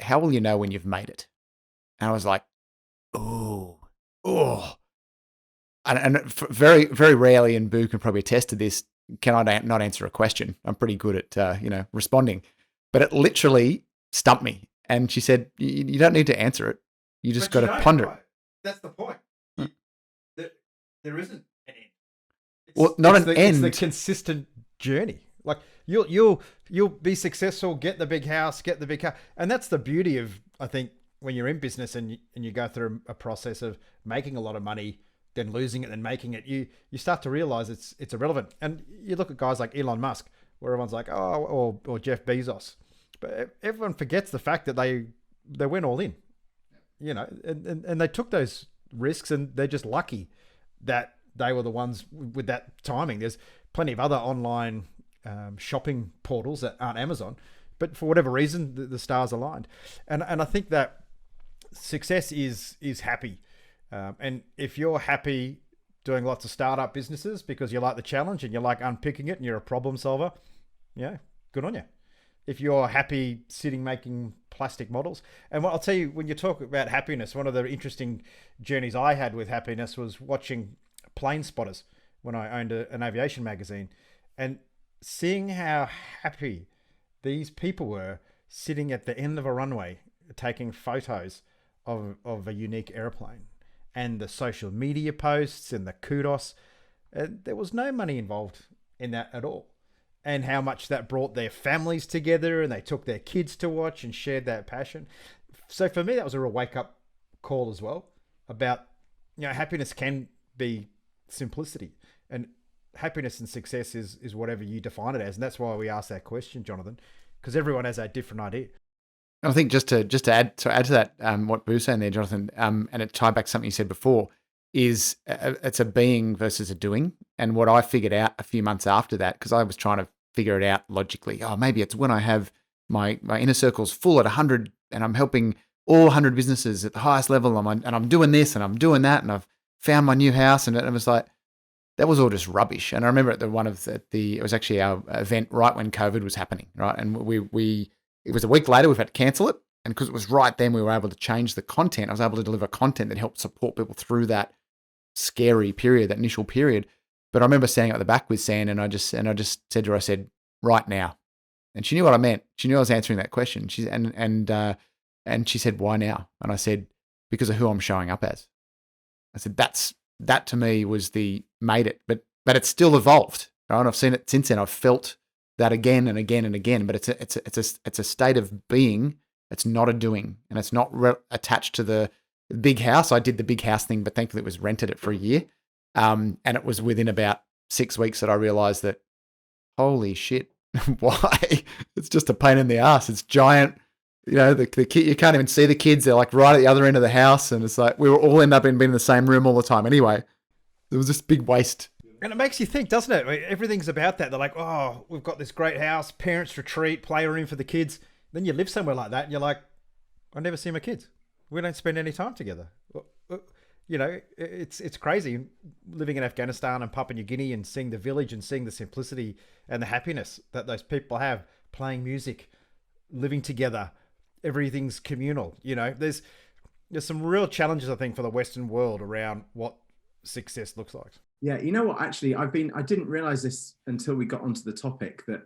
how will you know when you've made it? And I was like, oh. And very, very rarely, and Boo can probably attest to this, can I not answer a question. I'm pretty good at, responding. But it literally stumped me. And she said, you don't need to answer it. You just got to ponder it. That's the point. There isn't an end. It's the consistent journey. Like you'll be successful, get the big house, get the big car. And that's the beauty of, I think, when you're in business and you go through a process of making a lot of money, then losing it, then making it, you start to realize it's irrelevant. And you look at guys like Elon Musk, where everyone's like, oh, or Jeff Bezos. But everyone forgets the fact that they went all in, and they took those risks, and they're just lucky that they were the ones with that timing. There's plenty of other online shopping portals that aren't Amazon, but for whatever reason, the stars aligned. And I think that success is happy. And if you're happy doing lots of startup businesses because you like the challenge and you like unpicking it and you're a problem solver, yeah, good on you. If you're happy sitting making plastic models. And what I'll tell you, when you talk about happiness, one of the interesting journeys I had with happiness was watching Plane Spotters when I owned an aviation magazine, and seeing how happy these people were sitting at the end of a runway taking photos of a unique airplane, and the social media posts and the kudos. There was no money involved in that at all. And how much that brought their families together, and they took their kids to watch and shared that passion. So for me, that was a real wake-up call as well about, happiness can be simplicity, and happiness and success is whatever you define it as. And that's why we asked that question, Jonathan, because everyone has a different idea. I think just to add to that, what Boo's saying there, Jonathan, and it tied back to something you said before, is it's a being versus a doing. And what I figured out a few months after that, because I was trying to figure it out logically, maybe it's when I have my inner circles full at 100 and I'm helping all 100 businesses at the highest level, and I'm doing this and I'm doing that, and I've found my new house, and it was like, that was all just rubbish. And I remember at it was actually our event right when COVID was happening, right? And it was a week later, we've had to cancel it. And because it was right then, we were able to change the content. I was able to deliver content that helped support people through that scary period, that initial period. But I remember standing at the back with San, and I just said to her, I said, right now. And she knew what I meant. She knew I was answering that question. And she said, why now? And I said, because of who I'm showing up as. I said, that to me was made it, but it's still evolved. Right? And I've seen it since then. I've felt that again and again and again, but it's a state of being. It's not a doing, and it's not attached to the big house. I did the big house thing, but thankfully it was rented it for a year. And it was within about 6 weeks that I realized that, holy shit, why? It's just a pain in the ass. It's giant. The kid, you can't even see the kids. They're like right at the other end of the house. And it's like, we were all end up being in the same room all the time. Anyway, there was this big waste. And it makes you think, doesn't it? I mean, everything's about that. They're like, oh, we've got this great house, parents retreat, play room for the kids. Then you live somewhere like that and you're like, I never see my kids. We don't spend any time together. It's crazy living in Afghanistan and Papua New Guinea and seeing the village and seeing the simplicity and the happiness that those people have, playing music, living together. Everything's communal. There's some real challenges, I think, for the Western world around what success looks like. Yeah, you know what? Actually, I didn't realize this until we got onto the topic that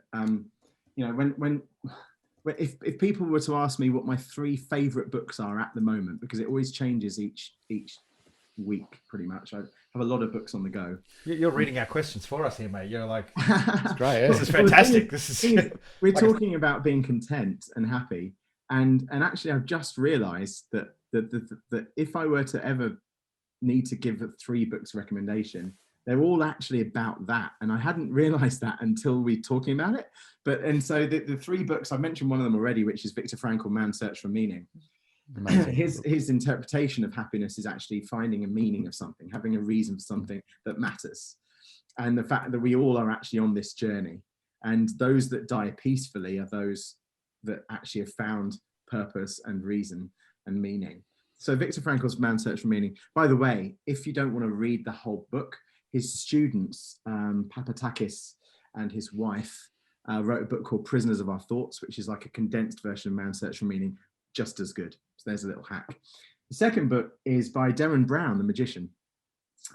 if people were to ask me what my 3 favorite books are at the moment, because it always changes each week, pretty much. I have a lot of books on the go. You're reading our questions for us here, mate. You're like, it's great. This is fantastic. We're talking about being content and happy. And actually, I've just realised that if I were to ever need to give 3 books recommendation, they're all actually about that. And I hadn't realised that until we talking about it. And so the 3 books, I've mentioned one of them already, which is Viktor Frankl, Man's Search for Meaning. His interpretation of happiness is actually finding a meaning of something, having a reason for something that matters. And the fact that we all are actually on this journey. And those that die peacefully are those that actually have found purpose and reason and meaning. So Viktor Frankl's Man's Search for Meaning. By the way, if you don't want to read the whole book, his students, Papatakis and his wife, wrote a book called Prisoners of Our Thoughts, which is like a condensed version of Man's Search for Meaning, just as good. So there's a little hack. The second book is by Derren Brown, the magician.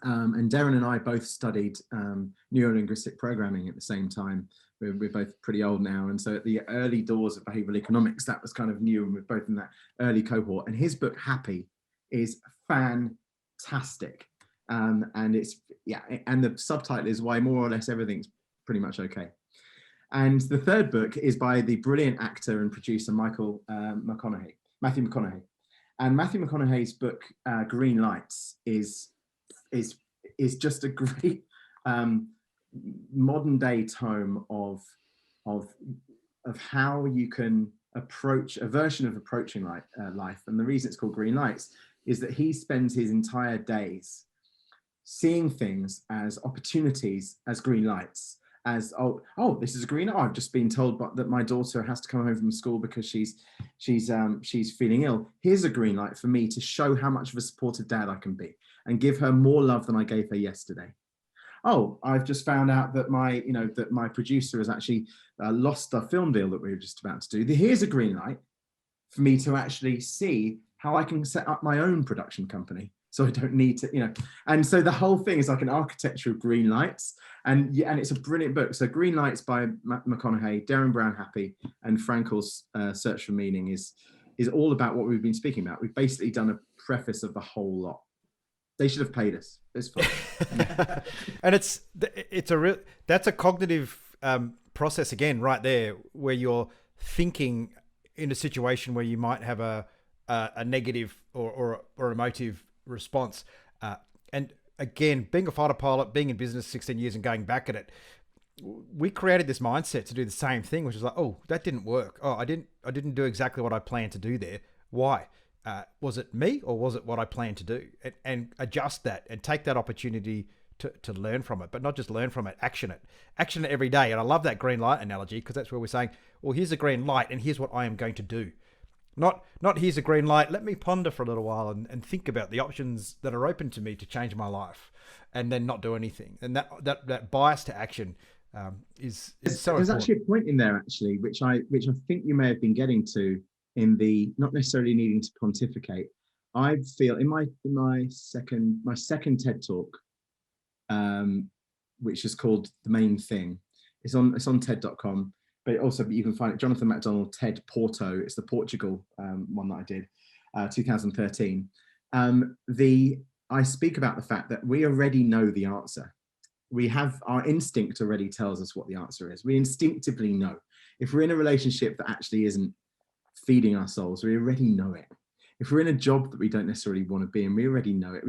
And Derren and I both studied neurolinguistic programming at the same time. We're both pretty old now. And so at the early doors of behavioral economics, that was kind of new. And we're both in that early cohort. And his book, Happy, is fantastic. And and the subtitle is Why More or Less Everything's Pretty Much Okay. And the third book is by the brilliant actor and producer, Matthew McConaughey. And Matthew McConaughey's book, Green Lights, is just a great modern day tome of how you can approach a version of approaching life. And the reason it's called Green Lights is that he spends his entire days seeing things as opportunities, as green lights, as this is a green light. I've just been told that my daughter has to come home from school because she's feeling ill. Here's a green light for me to show how much of a supportive dad I can be and give her more love than I gave her yesterday. Oh, I've just found out that my producer has actually lost a film deal that we were just about to do. Here's a green light for me to actually see how I can set up my own production company. So I don't need to, and so the whole thing is like an architecture of green lights, and it's a brilliant book. So Green Lights by McConaughey, Derren Brown, Happy, and Frankl's Search for Meaning is all about what we've been speaking about. We've basically done a preface of the whole lot. They should have paid us. It's fine. And that's a cognitive process again, right there, where you're thinking in a situation where you might have a negative or emotive response. And again, being a fighter pilot, being in business 16 years and going back at it, we created this mindset to do the same thing, which is like, oh, that didn't work. Oh, I didn't do exactly what I planned to do there. Why? Was it me or was it what I planned to do? And adjust that and take that opportunity to learn from it, but not just learn from it, action it every day. And I love that green light analogy, because that's where we're saying, well, here's a green light and here's what I am going to do. Not here's a green light, let me ponder for a little while and think about the options that are open to me to change my life, and then not do anything. And that bias to action is so important. There's actually a point in there, actually, which I think you may have been getting to in the not necessarily needing to pontificate. I feel in my second TED talk, which is called The Main Thing. It's on TED.com, but also you can find it. Jonathan MacDonald, TED Porto. It's the Portugal one that I did, 2013. I speak about the fact that we already know the answer. We have our instinct already tells us what the answer is. We instinctively know. If we're in a relationship that actually isn't feeding our souls, we already know it. If we're in a job that we don't necessarily want to be in, we already know it.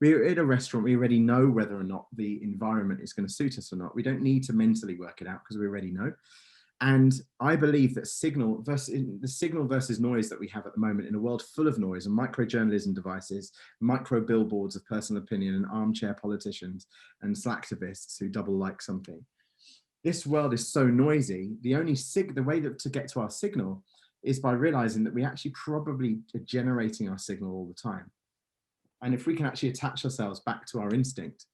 We're at a restaurant, we already know whether or not the environment is going to suit us or not. We don't need to mentally work it out because we already know. And I believe that the signal versus noise that we have at the moment in a world full of noise and micro-journalism devices, micro billboards of personal opinion and armchair politicians and slacktivists who double like something. This world is so noisy. The way to get to our signal is by realizing that we actually probably are generating our signal all the time. And if we can actually attach ourselves back to our instinct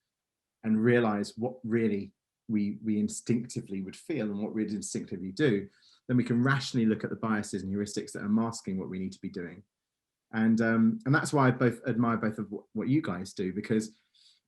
and realize what really we instinctively would feel and what we'd instinctively do, then we can rationally look at the biases and heuristics that are masking what we need to be doing. And that's why I admire both of what you guys do, because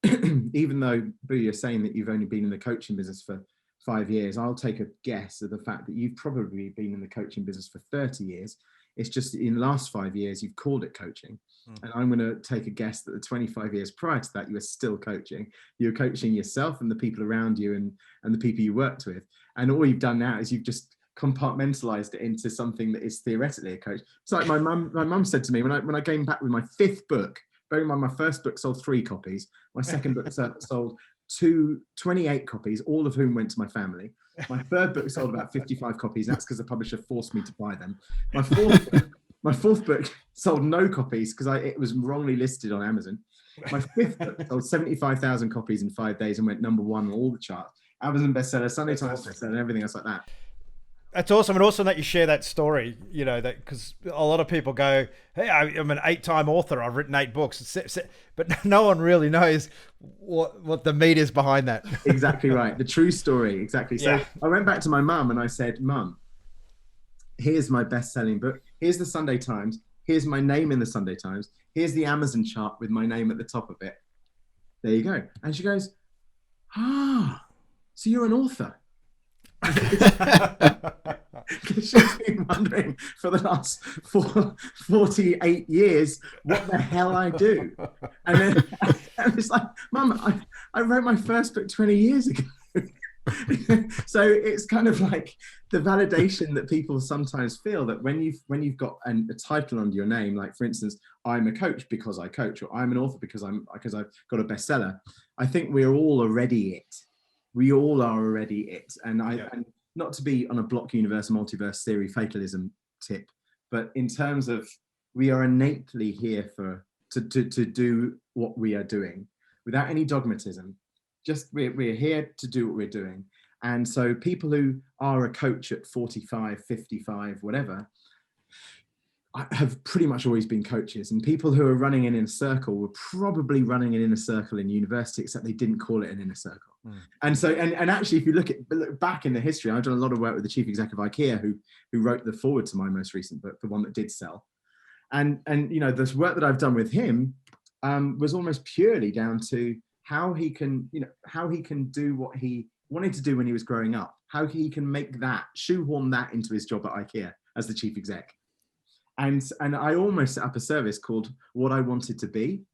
even though, Boo, you're saying that you've only been in the coaching business for 5 years, I'll take a guess of the fact that you've probably been in the coaching business for 30 years. It's just in the last 5 years, you've called it coaching. And I'm going to take a guess that the 25 years prior to that, you were still coaching. You're coaching yourself and the people around you and the people you worked with. And all you've done now is you've just compartmentalized it into something that is theoretically a coach. It's like my mum said to me when I came back with my 5th book, bearing in mind my first book sold 3 copies. My second book sold 28 copies, all of whom went to my family. My 3rd book sold about 55 copies. That's because the publisher forced me to buy them. My 4th book sold no copies because it was wrongly listed on Amazon. My 5th book sold 75,000 copies in 5 days and went #1 on all the charts. Amazon bestseller, Sunday Times bestseller, and everything else like that. That's awesome. And also that you share that story, that because a lot of people go, hey, I'm an 8-time author. I've written 8 books. But no one really knows what the meat is behind that. Exactly right. The true story. Exactly. So Yeah. I went back to my mum and I said, Mum, here's my best-selling book. Here's the Sunday Times. Here's my name in the Sunday Times. Here's the Amazon chart with my name at the top of it. There you go. And she goes, so you're an author. Because she's been wondering for the last 48 years what the hell I do. And then and it's like, Mum, I wrote my first book 20 years ago. So it's kind of like the validation that people sometimes feel that when you've got a title under your name, like for instance, I'm a coach because I coach, or I'm an author because I've got a bestseller. I think we're all already it. We all are already it. And and not to be on a block universe, multiverse theory, fatalism tip, but in terms of we are innately here to do what we are doing without any dogmatism. Just we're here to do what we're doing. And so people who are a coach at 45, 55, whatever, have pretty much always been coaches. And people who are running in a circle were probably running an inner circle in university, except they didn't call it an inner circle. And so, and actually, if you look back in the history, I've done a lot of work with the chief executive of IKEA, who wrote the foreword to my most recent book, the one that did sell. And this work that I've done with him was almost purely down to how he can do what he wanted to do when he was growing up, how he can shoehorn that into his job at IKEA as the chief exec. And I almost set up a service called What I Wanted to Be.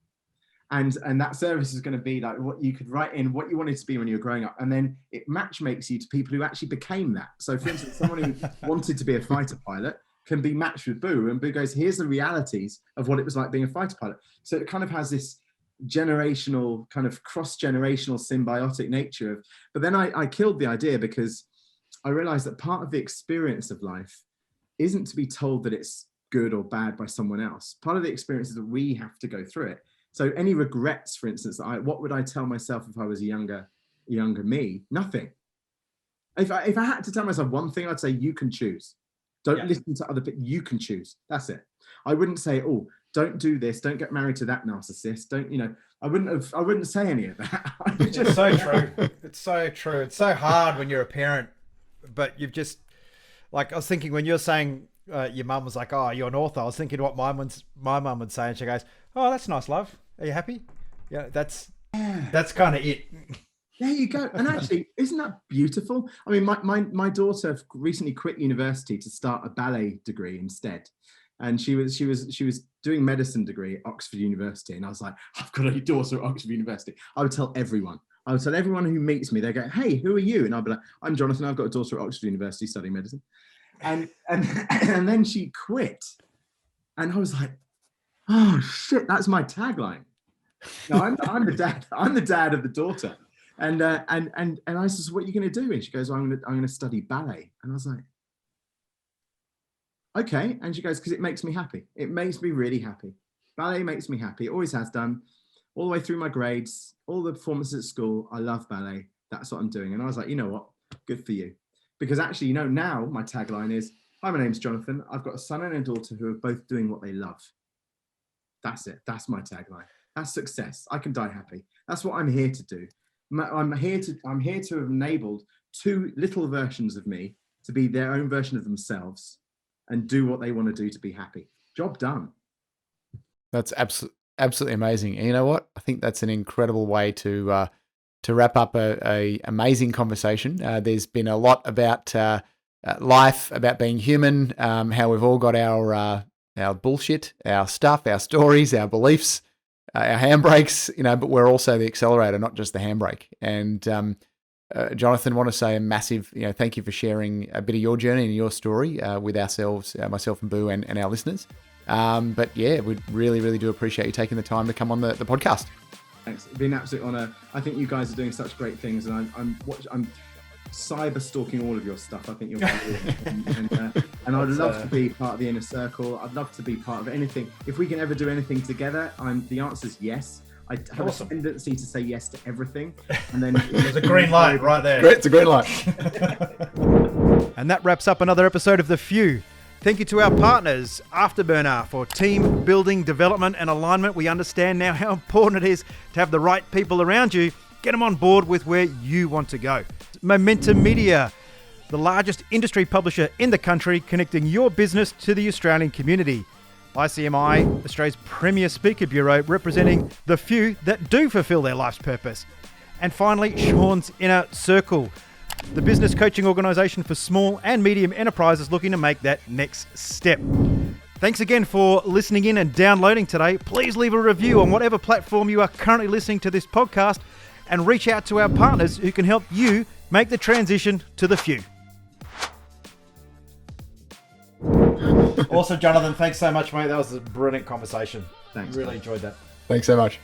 And that service is going to be like what you could write in what you wanted to be when you were growing up. And then it matchmakes you to people who actually became that. So for instance, someone who wanted to be a fighter pilot can be matched with Boo, and Boo goes, here's the realities of what it was like being a fighter pilot. So it kind of has this generational, kind of cross-generational symbiotic nature of, but then I killed the idea because I realized that part of the experience of life isn't to be told that it's good or bad by someone else. Part of the experience is that we have to go through it. So any regrets, for instance, what would I tell myself if I was a younger me? Nothing. If I had to tell myself one thing, I'd say you can choose. Don't listen to other people. You can choose. That's it. I wouldn't say, oh, don't do this. Don't get married to that narcissist. I wouldn't say any of that. It's so true. It's so true. It's so hard when you're a parent, but you've just, like, I was thinking when you're saying your mum was like, oh, you're an author. I was thinking what my mum would say, and she goes, oh, that's nice, love. Are you happy? Yeah, that's kind of it. There you go. And actually, isn't that beautiful? I mean, my daughter recently quit university to start a ballet degree instead. And she was doing medicine degree at Oxford University. And I was like, I've got a daughter at Oxford University. I would tell everyone who meets me, they go, hey, who are you? And I'll be like, I'm Jonathan. I've got a daughter at Oxford University studying medicine. And then she quit. And I was like, oh shit, that's my tagline. No, I'm the dad. I'm the dad of the daughter. And I said, what are you going to do? And she goes, I'm going to study ballet. And I was like, okay. And she goes, because it makes me happy. It makes me really happy. Ballet makes me happy. It always has done. All the way through my grades, all the performances at school. I love ballet. That's what I'm doing. And I was like, you know what? Good for you. Because actually, now my tagline is, hi, my name's Jonathan. I've got a son and a daughter who are both doing what they love. That's it. That's my tagline. That's success. I can die happy. That's what I'm here to do. I'm here to have enabled two little versions of me to be their own version of themselves and do what they want to do to be happy. Job done. That's absolutely amazing. And you know what? I think that's an incredible way to wrap up a amazing conversation. There's been a lot about life, about being human, how we've all got our bullshit, our stuff, our stories, our beliefs, our handbrakes, but we're also the accelerator, not just the handbrake. And Jonathan, want to say a massive, thank you for sharing a bit of your journey and your story with ourselves, myself and Boo and our listeners. But yeah, we really, really do appreciate you taking the time to come on the podcast. Thanks. It's been an absolute honor. I think you guys are doing such great things, and I'm cyber stalking all of your stuff. I think you're brilliant. and I'd love to be part of the inner circle. I'd love to be part of anything. If we can ever do anything together, the answer is yes. I have a tendency to say yes to everything, and then there's a green light right there. Great, it's a green light. And that wraps up another episode of The Few. Thank you to our partners, Afterburner, for team building, development and alignment. We understand now how important it is to have the right people around you. Get them on board with where you want to go. Momentum Media, the largest industry publisher in the country, connecting your business to the Australian community. ICMI, Australia's premier speaker bureau, representing the few that do fulfill their life's purpose. And finally, Sean's Inner Circle, the business coaching organisation for small and medium enterprises looking to make that next step. Thanks again for listening in and downloading today. Please leave a review on whatever platform you are currently listening to this podcast, and reach out to our partners who can help you make the transition to the few. Awesome, Jonathan. Thanks so much, mate. That was a brilliant conversation. Thanks. Really enjoyed that. Thanks so much.